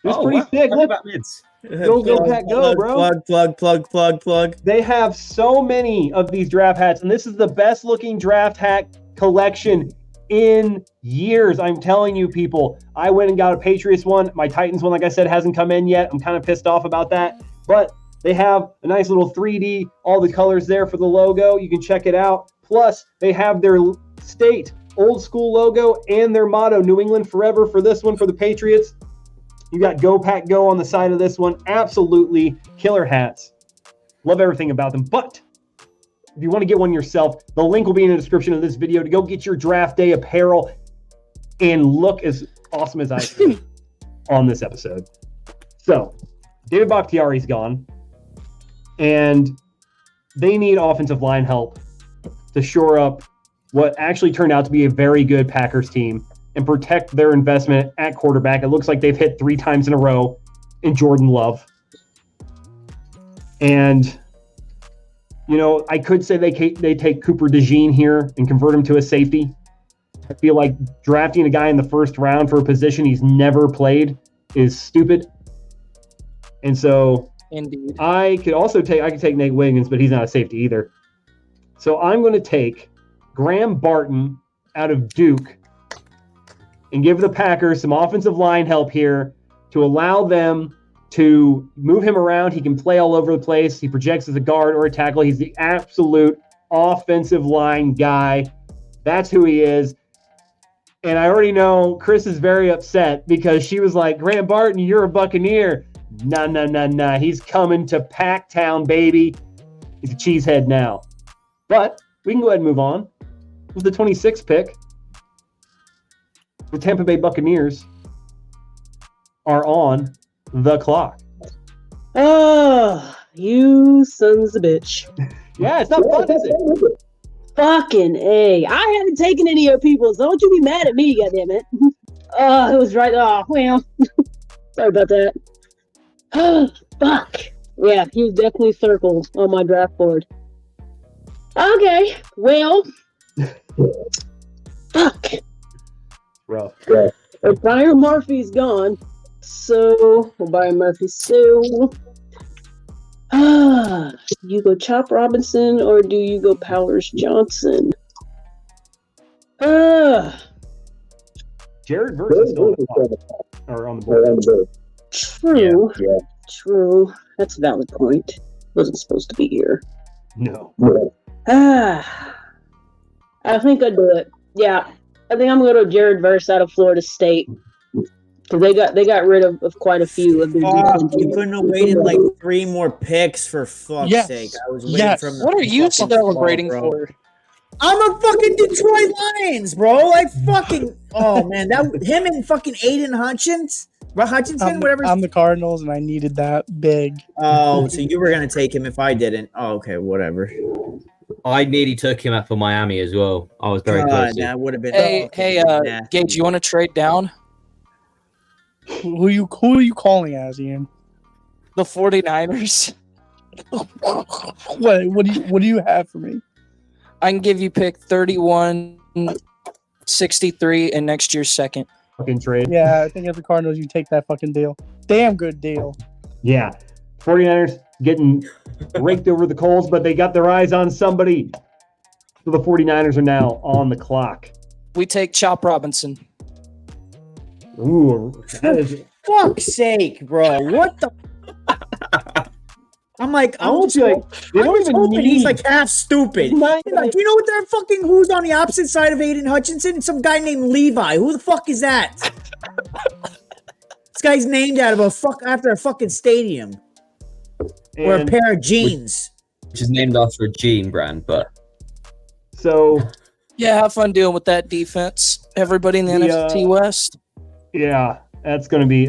It's pretty sick. Look Look, about Lids. go Pack, go, bro. Plug. They have so many of these draft hats, and this is the best looking draft hat collection in years. I'm telling you, people. I went and got a Patriots one. My Titans one, like I said, hasn't come in yet. I'm kind of pissed off about that. But they have a nice little 3D, all the colors there for the logo. You can check it out. Plus, they have their state old school logo and their motto, New England Forever, for this one, for the Patriots. You got Go Pack Go on the side of this one. Absolutely killer hats. Love everything about them. But if you want to get one yourself, the link will be in the description of this video to go get your draft day apparel and look as awesome as I can on this episode. So, David Bakhtiari's gone, and they need offensive line help to shore up what actually turned out to be a very good Packers team and protect their investment at quarterback. It looks like they've hit 3 times in a row in Jordan Love. And, you know, I could say they take Cooper DeJean here and convert him to a safety. I feel like drafting a guy in the first round for a position he's never played is stupid. And so Indeed. I could take Nate Wiggins, but he's not a safety either. So I'm going to take Graham Barton out of Duke and give the Packers some offensive line help here to allow them to move him around. He can play all over the place. He projects as a guard or a tackle. He's the absolute offensive line guy. That's who he is. And I already know Chris is very upset because she was like, Graham Barton, you're a Buccaneer. Nah. He's coming to Packtown, baby. He's a cheesehead now. But we can go ahead and move on. With the 26th pick, the Tampa Bay Buccaneers are on the clock. Oh, you sons of a bitch. Yeah, it's not fun, is it? Fucking A. I haven't taken any of your people, so don't you be mad at me, goddammit. Oh, it was right. Oh, well. Sorry about that. Oh, fuck. Yeah, he was definitely circled on my draft board. Okay, well. Fuck. Rough. Byron Murphy's gone. So, Byron Murphy's so. You go Chop Robinson or do you go Powers Johnson? Jared Verse is still on the clock, or on the board. True. Yeah. True. That's a valid point. Wasn't supposed to be here. No. I think I'd do it. Yeah. I think I'm going to go Jared Verse out of Florida State. Because they got rid of quite a few of their defense. You couldn't have waited like 3 more picks for fuck's sake. I was waiting from the What are you celebrating ball, for? I'm a fucking Detroit Lions, bro. Like fucking man, that him and fucking Aiden Hutchinson, whatever. I'm the Cardinals and I needed that big. Oh, so you were gonna take him if I didn't. Oh, okay, whatever. I nearly took him up for Miami as well. I was very close. That would have been. Hey, Gage, you want to trade down? Who are you calling as, Ian? The 49ers. What do you have for me? I can give you pick 31, 63, and next year's second. Fucking trade. Yeah, I think as the Cardinals, you take that fucking deal. Damn good deal. Yeah. 49ers getting raked over the coals, but they got their eyes on somebody. So the 49ers are now on the clock. We take Chop Robinson. Ooh, that is Fuck's sake, bro. What the? I'm like, I won't be like, they I'm don't just even hoping need. he's like half stupid. He's not- Do you know what they're fucking? Who's on the opposite side of Aiden Hutchinson? Some guy named Levi. Who the fuck is that? This guy's named after a fucking stadium or a And pair of jeans. Which is named after a jean brand, but so Yeah, have fun dealing with that defense. Everybody in the NFC West. yeah, that's gonna be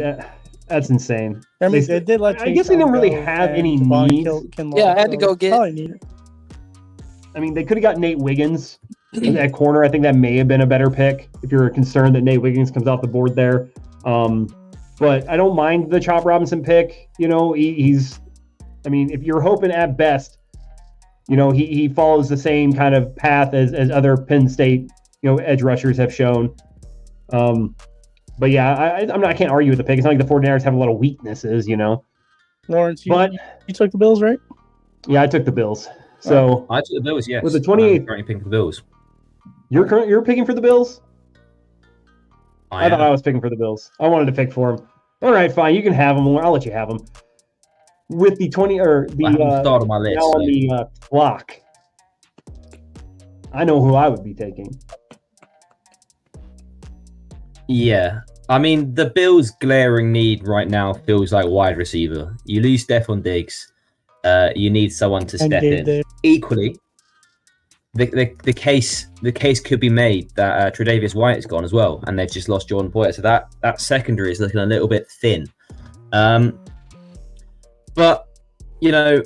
that's insane. I mean, They- they did let I guess they Tayshaun don't really go, have and any Javon needs. Kinlaw, Yeah, I had to so go get- probably need it. I mean, they could have got Nate Wiggins at corner. I think that may have been a better pick if you're concerned that Nate Wiggins comes off the board there. But I don't mind the Chop Robinson pick. You know, he's. I mean, if you're hoping at best, you know, he follows the same kind of path as other Penn State, you know, edge rushers have shown. But yeah, I can't argue with the pick. It's not like the 49ers have a lot of weaknesses, you know. Lawrence, But you took the Bills, right? yeah, I took the Bills. So I took the Bills. Yes, with the 28th I'm currently picking for the Bills. you're picking for the Bills. I thought I am. was picking for the Bills. I wanted to pick for him. All right, fine. You can have them. I'll let you have them. With the 20 or the I haven't started on my list. now on so- the clock, I know who I would be taking. Yeah. I mean, the Bills' glaring need right now feels like wide receiver. You lose Stephon Diggs. You need someone to And step Gabe in. Davis. Equally, the case could be made that Tre'Davious White is gone as well, and they've just lost Jordan Poyer. So that secondary is looking a little bit thin. But you know,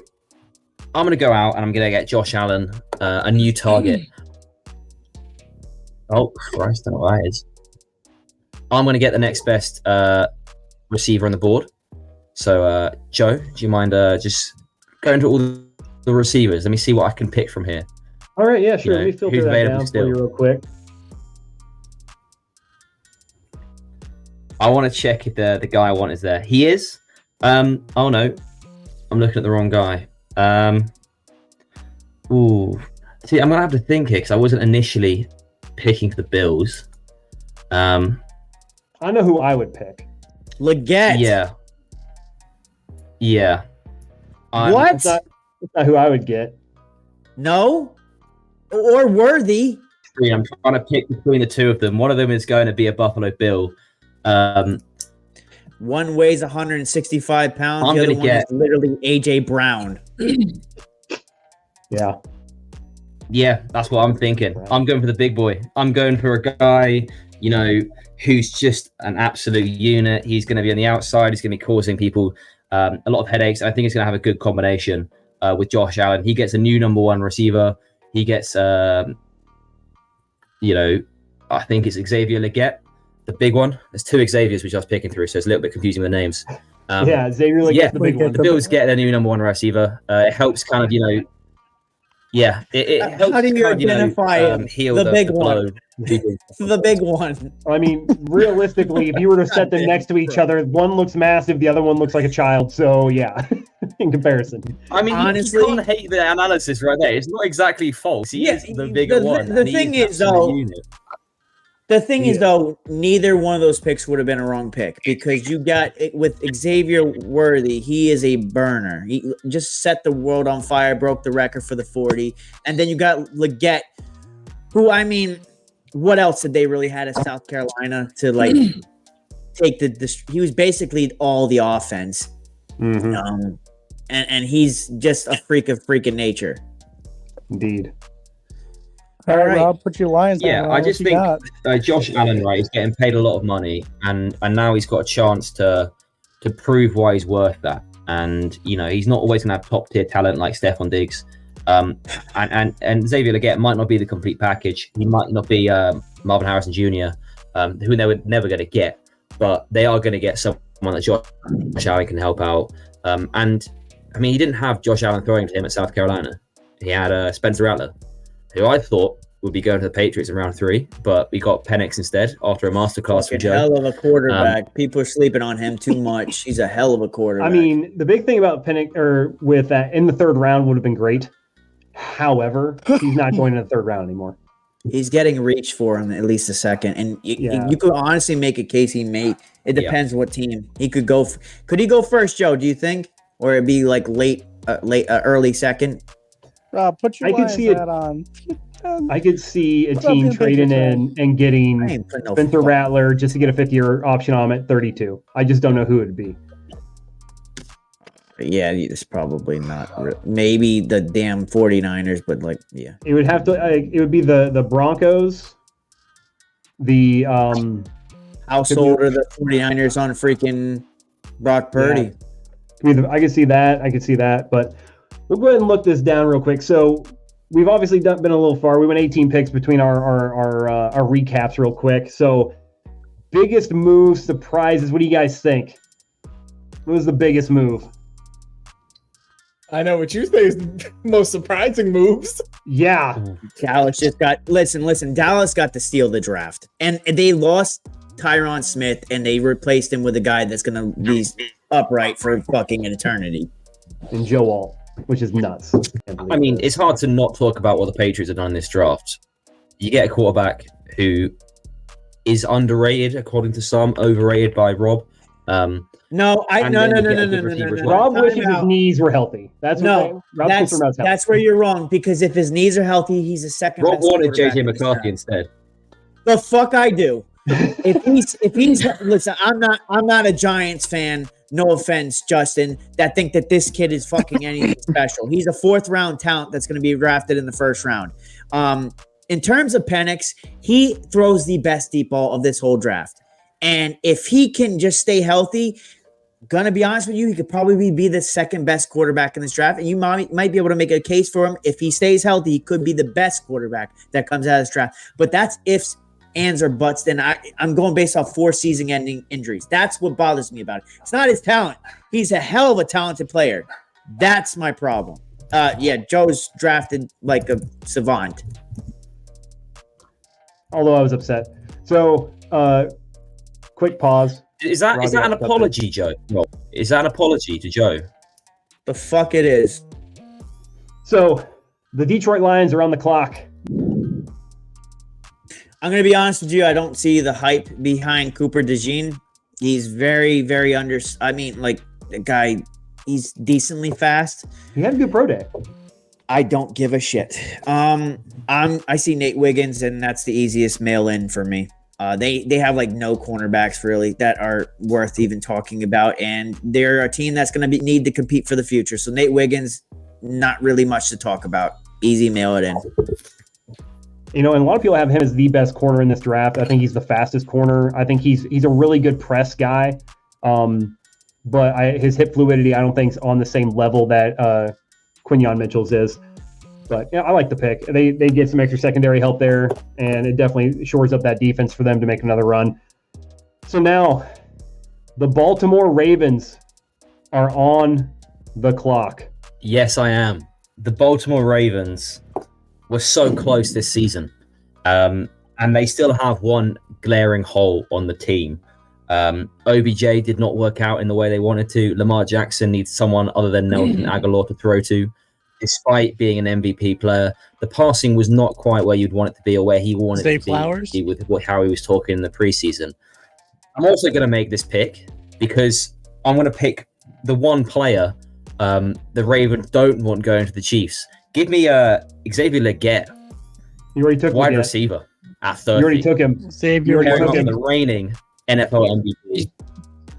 I'm going to go out and I'm going to get Josh Allen a new target. Oh Christ, I don't know what that is. I'm going to get the next best receiver on the board. So, Joe, do you mind just going to all the receivers? Let me see what I can pick from here. All right, yeah, sure. You know, Let me filter who's that available down for still? you real quick. I want to check if the guy I want is there. He is. Oh no, I'm looking at the wrong guy. Ooh, see, I'm gonna have to think here because I wasn't initially picking for the Bills. I know who I would pick. Leggett. Yeah. What? That's not who I would get. No. Or Worthy. I'm trying to pick between the two of them. One of them is going to be a Buffalo Bill. One weighs 165 pounds. I'm The other gonna one get- is literally AJ Brown. Yeah. Yeah, that's what I'm thinking. I'm going for the big boy. I'm going for a guy, you know, who's just an absolute unit. He's going to be on the outside. He's going to be causing people a lot of headaches. I think he's going to have a good combination with Josh Allen. He gets a new number one receiver. He gets, you know, I think it's Xavier Leggett, the big one. There's two Xaviers which I was picking through, so it's a little bit confusing with names. Yeah, Xavier Leggett's yeah, the big one. The Bills get a new number one receiver. It helps kind of, you know, yeah, it helps. How do you kind of, identify heal the big blow. one? The big one. I mean, realistically, if you were to set them next to each other, one looks massive, the other one looks like a child. So yeah, in comparison. I mean, Honestly- you can't hate the analysis right there. It's not exactly false. He is the bigger one. The and he thing an is, absolute though, unit. the thing is, Yeah. though, neither one of those picks would have been a wrong pick because you got it with Xavier Worthy. He is a burner. He just set the world on fire, broke the record for the 40. And then you got Leggett, who, I mean, what else did they really had at South Carolina to like take he was basically all the offense. Mm-hmm. And he's just a freak of nature. Indeed. All right, right. Rob, put your lines Yeah, down. I What just you think got? Josh Allen, right, he's getting paid a lot of money, and now he's got a chance to prove why he's worth that. And you know, he's not always going to have top tier talent like Stephon Diggs. And Xavier Leggett might not be the complete package. He might not be Marvin Harrison Jr., who they were never going to get, but they are going to get someone that Josh Allen can help out. And I mean, he didn't have Josh Allen throwing to him at South Carolina. He had Spencer Rattler, who I thought would be going to the Patriots in round 3, but we got Penix instead after a masterclass from Fucking Joe. hell of a quarterback. People are sleeping on him too much. He's a hell of a quarterback. I mean, the big thing about Penix or with that in the third round would have been great. However, he's not going in the third round anymore. he's getting reached for him at least a second, and Yeah. you could honestly make a case he may. It depends what team he could go. Could he go first, Joe? Do you think? or it'd be like early second. Put your I could see hat on. I could see a Put up team your trading picture, in and I getting ain't putting no Spencer fuck- Rattler just to get a 5-year option on him at 32. I just don't know who it'd be. Yeah, it's probably not. Maybe the damn 49ers, but like, yeah. It would have to. It would be the Broncos. The Household or the 49ers on freaking Brock Purdy. I could see that. I could see that. But we'll go ahead and look this down real quick. So we've obviously been a little far. We went 18 picks between our recaps real quick. So biggest moves, surprises. What do you guys think? What was the biggest move? I know what you think is the most surprising moves. Yeah. Dallas just got listen. Dallas got to steal the draft, and they lost Tyron Smith, and they replaced him with a guy that's gonna be upright for fucking an eternity. And Joe Alt, which is nuts. I mean, it's hard to not talk about what the Patriots have done in this draft. You get a quarterback who is underrated, according to some, overrated by Rob. No. Rob wishes his knees were healthy. That's what that's where you're wrong, because if his knees are healthy, he's a second. Rob best wanted quarterback JJ in this McCarthy draft. instead. The fuck I do. If he's listen, I'm not a Giants fan. No offense, Justin, that think that this kid is fucking anything special. He's a 4th round talent that's going to be drafted in the 1st round. In terms of Penix, he throws the best deep ball of this whole draft. And if he can just stay healthy, gonna be honest with you, he could probably be the 2nd best quarterback in this draft. And you might be able to make a case for him. If he stays healthy, he could be the best quarterback that comes out of this draft. But that's ifs, ands, or buts. Then I'm going based off 4 season-ending injuries. That's what bothers me about it. It's not his talent. He's a hell of a talented player. That's my problem. Joe's drafted like a savant. Although I was upset. So, quick pause. Is that an apology, Joe? Rob? Is that an apology to Joe? The fuck it is. So, the Detroit Lions are on the clock. I'm going to be honest with you. I don't see the hype behind Cooper DeJean. He's very, very the guy, he's decently fast. He had a good pro day. I don't give a shit. I see Nate Wiggins, and that's the easiest mail in for me. They have like no cornerbacks really that are worth even talking about, and they're a team that's going to need to compete for the future. So Nate Wiggins, not really much to talk about. Easy mail it in. And a lot of people have him as the best corner in this draft. I think he's the fastest corner. I think he's a really good press guy. But his hip fluidity, I don't think is on the same level that Quinyon Mitchell's is. But I like the pick. They get some extra secondary help there, and it definitely shores up that defense for them to make another run. So now, the Baltimore Ravens are on the clock. Yes, I am. The Baltimore Ravens were so close this season, and they still have one glaring hole on the team. OBJ did not work out in the way they wanted to. Lamar Jackson needs someone other than Nelson Aguilar to throw to. Despite being an MVP player, the passing was not quite where you'd want it to be or where he wanted it to be with how he was talking in the preseason. I'm also going to make this pick because I'm going to pick the one player the Ravens don't want going to the Chiefs. Give me Xavier Leggett, You already took wide receiver at 30. You already took him. Xavier The reigning NFL MVP.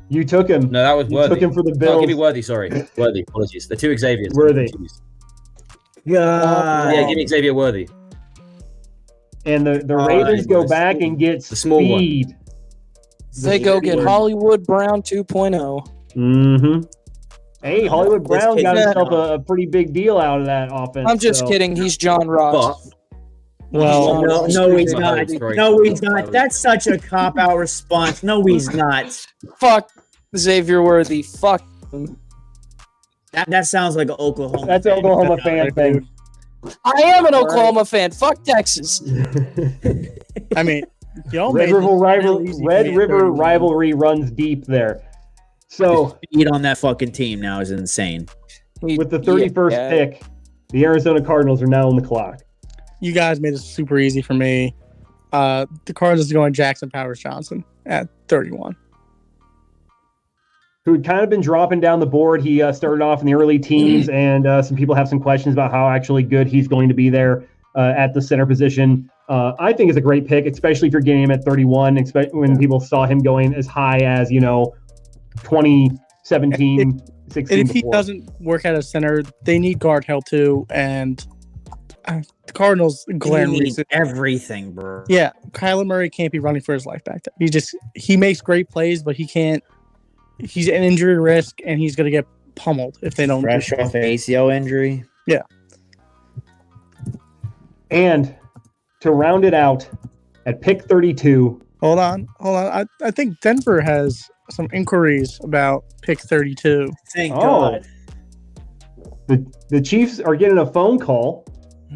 You took him. No, that was You Worthy. took him for the Oh, Bills. give me Worthy, sorry. Worthy, apologies. The two Xaviers. Worthy. Yeah, give me Xavier Worthy. And the Ravens go back and get The small one. speed. They go get Hollywood Brown 2.0. Mm-hmm. Hey, Hollywood This Brown kid- got himself a pretty big deal out of that offense. I'm just kidding. He's John Ross. Well, No, he's not. No, he's not. That's such a cop-out response. No, he's not. Fuck Xavier Worthy. Fuck him. That sounds like an Oklahoma. That's an Oklahoma fan thing. I am an Oklahoma fan. Fuck Texas. I mean, y'all Red made River this rival, real easy Red for me. River rivalry runs deep there. So Speed on that fucking team now is insane. with the 31st Yeah. pick, the Arizona Cardinals are now on the clock. You guys made it super easy for me. The Cardinals are going Jackson Powers Johnson at 31. who had kind of been dropping down the board. He started off in the early teens, and some people have some questions about how actually good he's going to be there at the center position. I think it's a great pick, especially if you're getting him at 31, when people saw him going as high as, 2017, 16. If he doesn't work at a center, they need guard help too. And the Cardinals, glaring reason. Everything, bro. Yeah, Kyler Murray can't be running for his life back there. He makes great plays, but he can't. He's an injury risk, and he's going to get pummeled if they don't. Fresh off an ACL injury. Yeah. And to round it out, at pick 32. Hold on. I think Denver has some inquiries about pick 32. Thank God. The Chiefs are getting a phone call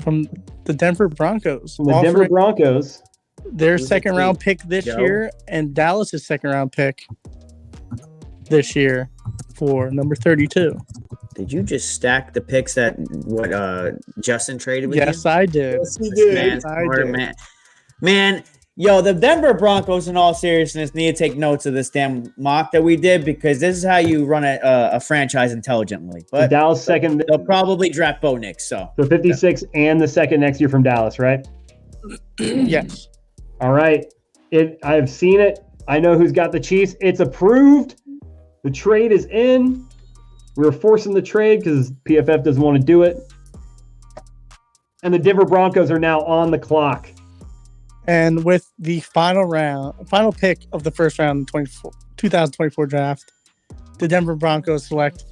from the Denver Broncos. From the Denver Broncos. Their second round pick this year, and Dallas' second round pick this year for number 32. Did you just stack the picks that Justin traded with you? Yes, I did. Yes, he did. Man, yo, the Denver Broncos, in all seriousness, need to take notes of this damn mock that we did, because this is how you run a franchise intelligently. But Dallas second. They'll probably draft Bo Nix. So 56 and the second next year from Dallas, right? Yes. All right. I've seen it. I know who's got the Chiefs. It's approved. The trade is in. We were forcing the trade because PFF doesn't want to do it. And the Denver Broncos are now on the clock. And with the final pick of the first round in 2024 draft, the Denver Broncos select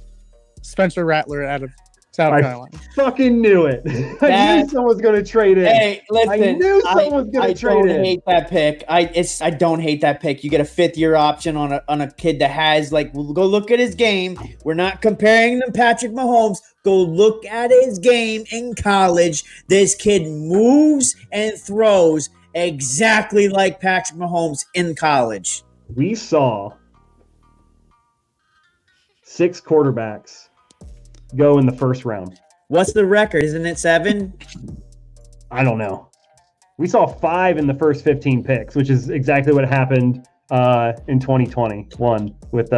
Spencer Rattler out of South Carolina. Fucking knew it. I knew someone was going to trade in. Hey, listen, I knew someone was going to trade in. I don't hate that pick. I don't hate that pick. You get a 5th-year option on a kid that has, go look at his game. We're not comparing him to Patrick Mahomes. Go look at his game in college. This kid moves and throws exactly like Patrick Mahomes in college. We saw 6 quarterbacks go in the first round. What's the record? Isn't it 7? I don't know. We saw 5 in the first 15 picks, which is exactly what happened in 2021 with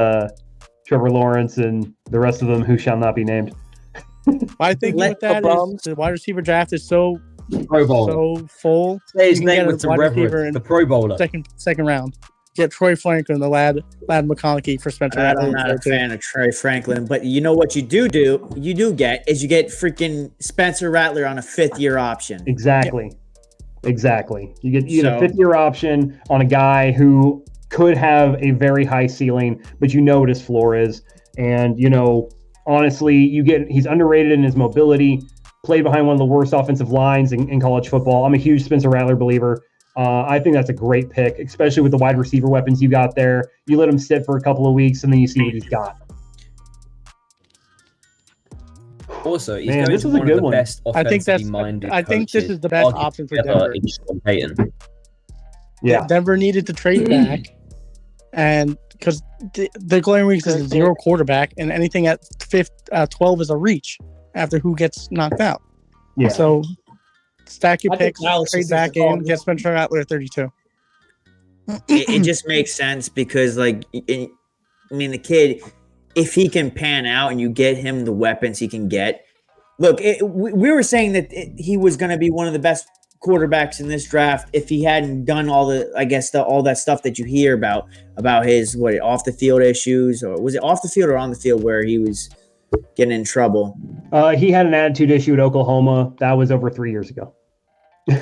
Trevor Lawrence and the rest of them who shall not be named. I think with that is the wide receiver draft is so Pro Bowler. So full. Say his name with some reverence. The Pro Bowler. Second round. Get Troy Franklin, the lad McConaughey for Spencer. I'm not a fan of Troy Franklin, but you know what you do get freaking Spencer Rattler on a 5th-year option. Exactly. Exactly. You get a 5th-year option on a guy who could have a very high ceiling, but you know what his floor is. And, honestly, he's underrated in his mobility, played behind one of the worst offensive lines in college football. I'm a huge Spencer Rattler believer. I think that's a great pick, especially with the wide receiver weapons you got there. You let him sit for a couple of weeks, and then you see what he's got. Also, he's going to one of the best offensively minded coaches. I think this is the best option for Denver. Yeah, Denver needed to trade back, and because the glaring weakness is 0 quarterback, and anything at 12 is a reach after who gets knocked out. Yeah. So stack your picks, trade back in, get Spencer Rattler at 32. It just makes sense because, the kid, if he can pan out and you get him the weapons he can get. Look, we were saying that he was going to be one of the best quarterbacks in this draft if he hadn't done all that stuff that you hear about his off the field issues, or was it off the field or on the field where he was getting in trouble? He had an attitude issue at Oklahoma. That was over 3 years ago.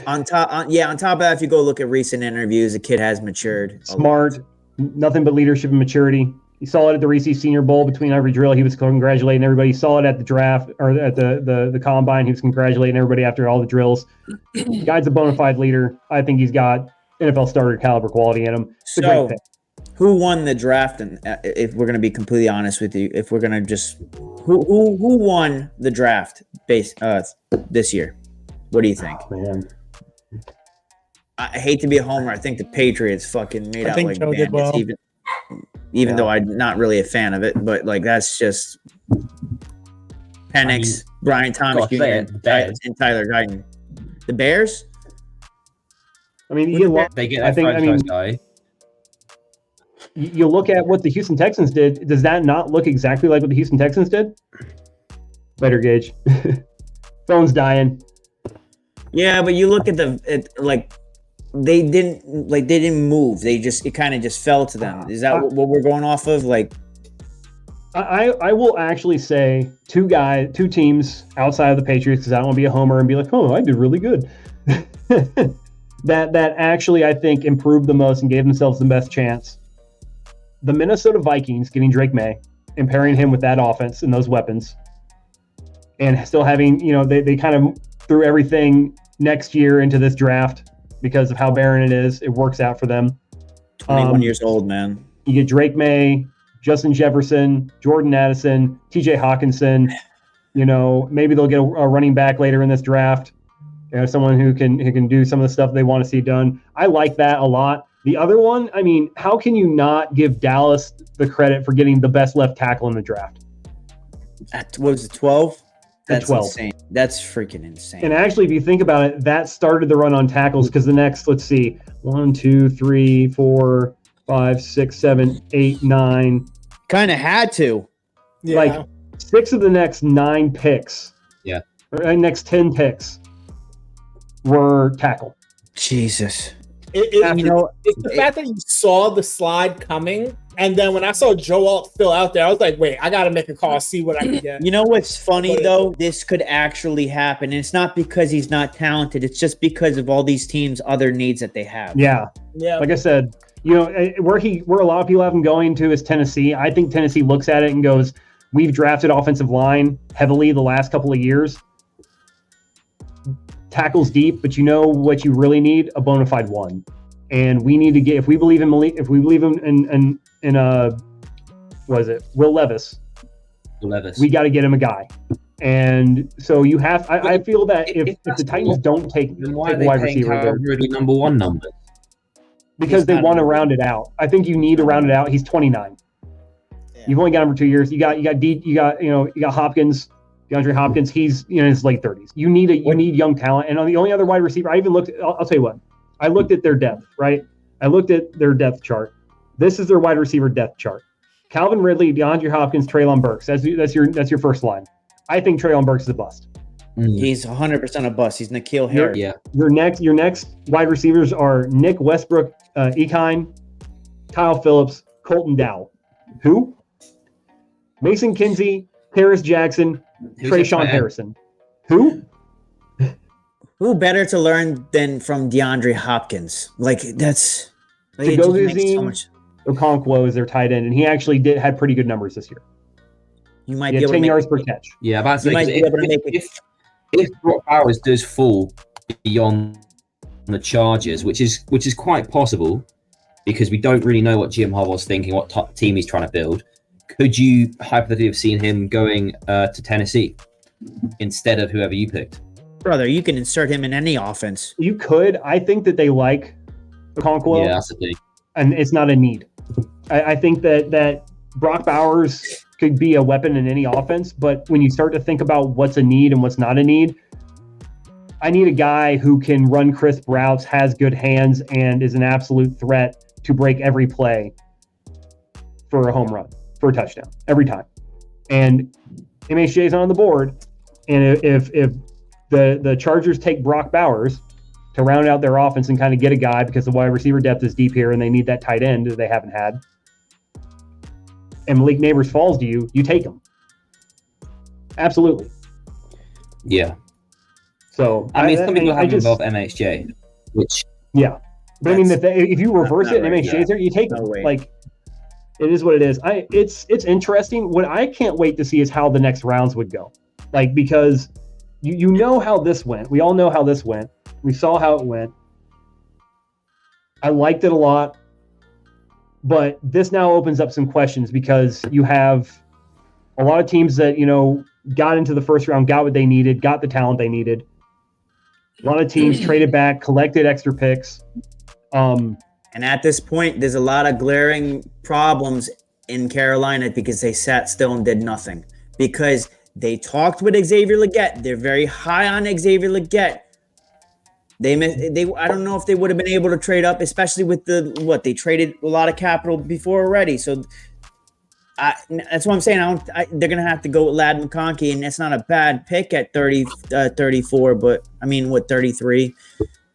On top of that, if you go look at recent interviews, the kid has matured. Smart, nothing but leadership and maturity. You saw it at the Reese Senior Bowl between every drill. He was congratulating everybody. You saw it at the draft or at the combine. He was congratulating everybody after all the drills. The guy's a bona fide leader. I think he's got NFL starter caliber quality in him. It's a great pick. Who won the draft? And if we're going to be completely honest with you, if we're going to just who won the draft this year? What do you think? Oh, man. I hate to be a homer. I think the Patriots fucking made out like Joe bandits, well. even though I'm not really a fan of it. But that's just Penix, Brian Thomas Jr., and Tyler Guyton. The Bears. They get that franchise guy. You look at what the Houston Texans did. Does that not look exactly like what the Houston Texans did? Later, Gage. Phone's dying. Yeah, but you look at they didn't move. It kind of just fell to them. Is that what we're going off of? Like, I will actually say two teams outside of the Patriots, because I don't want to be a homer and be like, oh, I did really good. that actually I think improved the most and gave themselves the best chance. The Minnesota Vikings getting Drake May and pairing him with that offense and those weapons, and still having, they kind of threw everything next year into this draft because of how barren it is. It works out for them. 21 years old, man. You get Drake May, Justin Jefferson, Jordan Addison, TJ Hawkinson. Maybe they'll get a running back later in this draft. Someone who can do some of the stuff they want to see done. I like that a lot. The other one, I mean, how can you not give Dallas the credit for getting the best left tackle in the draft? What was it, 12? That's 12. insane. That's freaking insane. And actually, if you think about it, that started the run on tackles, because the next, let's see, 1, 2, 3, 4, 5, 6, 7, 8, 9. Kind of had to. Yeah. Like 6 of the next 9 picks. Yeah. Or next 10 picks were tackle. Jesus. It's the fact that you saw the slide coming, and then when I saw Joe Alt still out there, I was like, wait, I got to make a call, see what I can get. You know what's funny, though? This could actually happen. And it's not because he's not talented. It's just because of all these teams' other needs that they have. Yeah. Yeah. Like I said, where a lot of people have him going to is Tennessee. I think Tennessee looks at it and goes, we've drafted offensive line heavily the last couple of years. Tackles deep, but what you really need? A bona fide one. And we need to get, if we believe in Malik, if we believe in what is it, Will Levis, we got to get him a guy. And so you have, I feel that if the Titans don't take wide receiver, they're really number one number. Because they want to round it out. I think you need to round it out. He's 29. Yeah. You've only got him for 2 years. You got Hopkins, DeAndre Hopkins. He's in his late 30s. You need young talent. And on the only other wide receiver, I even looked. I'll tell you what. I looked at their depth. Right. I looked at their depth chart. This is their wide receiver depth chart. Calvin Ridley, DeAndre Hopkins, Treylon Burks. That's your first line. I think Treylon Burks is a bust. He's 100% a bust. He's N'Keal Harris. Yeah. Your next wide receivers are Nick Westbrook, Ekine, Kyle Phillips, Colton Dowell. Who? Mason Kinsey, Paris Jackson, Trayshawn Harrison. Who? Who better to learn than from DeAndre Hopkins? That's Chigoziem Okonkwo is their tight end, and he actually had pretty good numbers this year. You might be 10 yards per catch. Yeah, about to say, if Brock Bowers does fall beyond the Chargers, which is quite possible, because we don't really know what Jim Harbaugh's thinking, what team he's trying to build. Could you hypothetically have seen him going to Tennessee instead of whoever you picked? Brother, you can insert him in any offense. You could. I think that they like Okonkwo. Yeah, that's the thing. And it's not a need. I think that Brock Bowers could be a weapon in any offense, but when you start to think about what's a need and what's not a need, I need a guy who can run crisp routes, has good hands, and is an absolute threat to break every play for a home run, for a touchdown, every time. And MHJ's on the board, and if the Chargers take Brock Bowers to round out their offense and kind of get a guy, because the wide receiver depth is deep here and they need that tight end that they haven't had, and Malik Neighbors falls to you, you take him. Absolutely. Yeah. So I mean, some people have involved MHJ, which yeah. But I mean, if you reverse it and MHJ's there, you take them. Like, it is what it is. It's interesting. What I can't wait to see is how the next rounds would go. Like, because you know how this went. We all know how this went. We saw how it went. I liked it a lot. But this now opens up some questions, because you have a lot of teams that, got into the first round, got what they needed, got the talent they needed. A lot of teams traded back, collected extra picks. And at this point, there's a lot of glaring problems in Carolina because they sat still and did nothing. Because they talked with Xavier Legette. They're very high on Xavier Legette. I don't know if they would have been able to trade up, especially with they traded a lot of capital before already. So that's what I'm saying. They're going to have to go with Ladd McConkey, and that's not a bad pick at 34, but 33,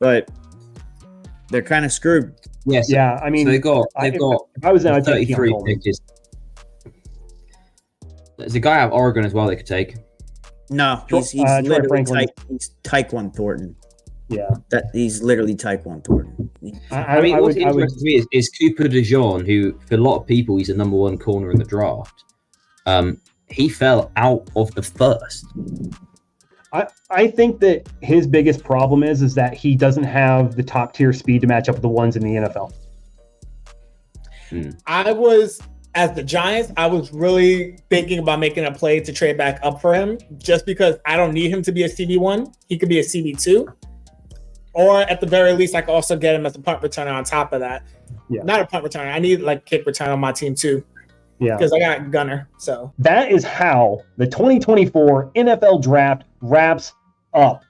but they're kind of screwed. Yes. Yeah. I mean, so they've got if I was in, I'd take 33 Keon Coleman. pitches. There's a guy out of Oregon as well they could take. No, he's literally he's Tyquan Thornton. Yeah, he's literally Tyquan Thornton. What's interesting to me is Cooper DeJean, who for a lot of people he's a number one corner in the draft. He fell out of the first. I think that his biggest problem is that he doesn't have the top tier speed to match up with the ones in the NFL. As the Giants, I was really thinking about making a play to trade back up for him, just because I don't need him to be a CB1. He could be a CB2. Or at the very least, I could also get him as a punt returner on top of that. Yeah. Not a punt returner. I need kick return on my team too. Yeah. Because I got Gunner. So that is how the 2024 NFL draft wraps up.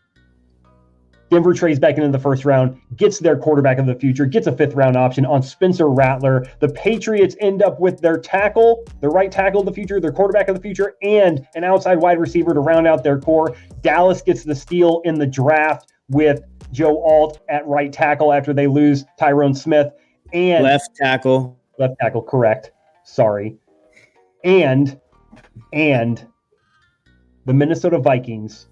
Denver trades back into the first round, gets their quarterback of the future, gets a 5th round option on Spencer Rattler. The Patriots end up with their right tackle of the future, their quarterback of the future, and an outside wide receiver to round out their core. Dallas gets the steal in the draft with Joe Alt at right tackle after they lose Tyrone Smith. And left tackle, correct. Sorry. And the Minnesota Vikings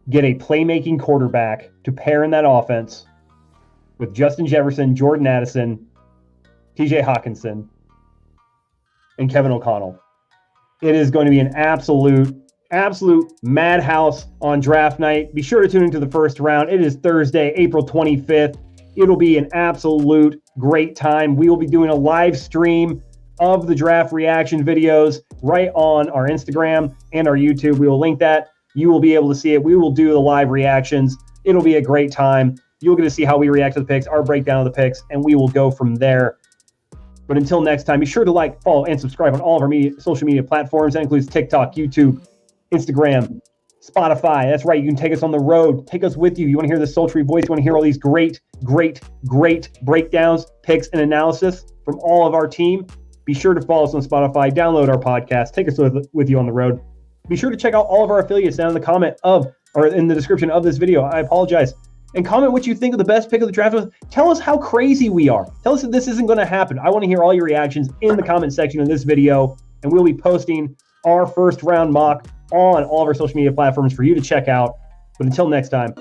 get a playmaking quarterback to pair in that offense with Justin Jefferson, Jordan Addison, TJ Hawkinson, and Kevin O'Connell. It is going to be an absolute madhouse on draft night. Be sure to tune into the first round. It is Thursday, April 25th. It'll be an absolute great time. We will be doing a live stream of the draft reaction videos right on our Instagram and our YouTube. We will link that. You will be able to see it. We will do the live reactions. It'll be a great time. You'll get to see how we react to the picks, our breakdown of the picks, and we will go from there. But until next time, be sure to follow, and subscribe on all of our social media platforms. That includes TikTok, YouTube, Instagram, Spotify. That's right. You can take us on the road. Take us with you. You want to hear the sultry voice. You want to hear all these great breakdowns, picks, and analysis from all of our team. Be sure to follow us on Spotify. Download our podcast. Take us with you on the road. Be sure to check out all of our affiliates down in the description of this video. I apologize. And comment what you think of the best pick of the draft. Tell us how crazy we are. Tell us that this isn't going to happen. I want to hear all your reactions in the comment section of this video. And we'll be posting our first round mock on all of our social media platforms for you to check out. But until next time.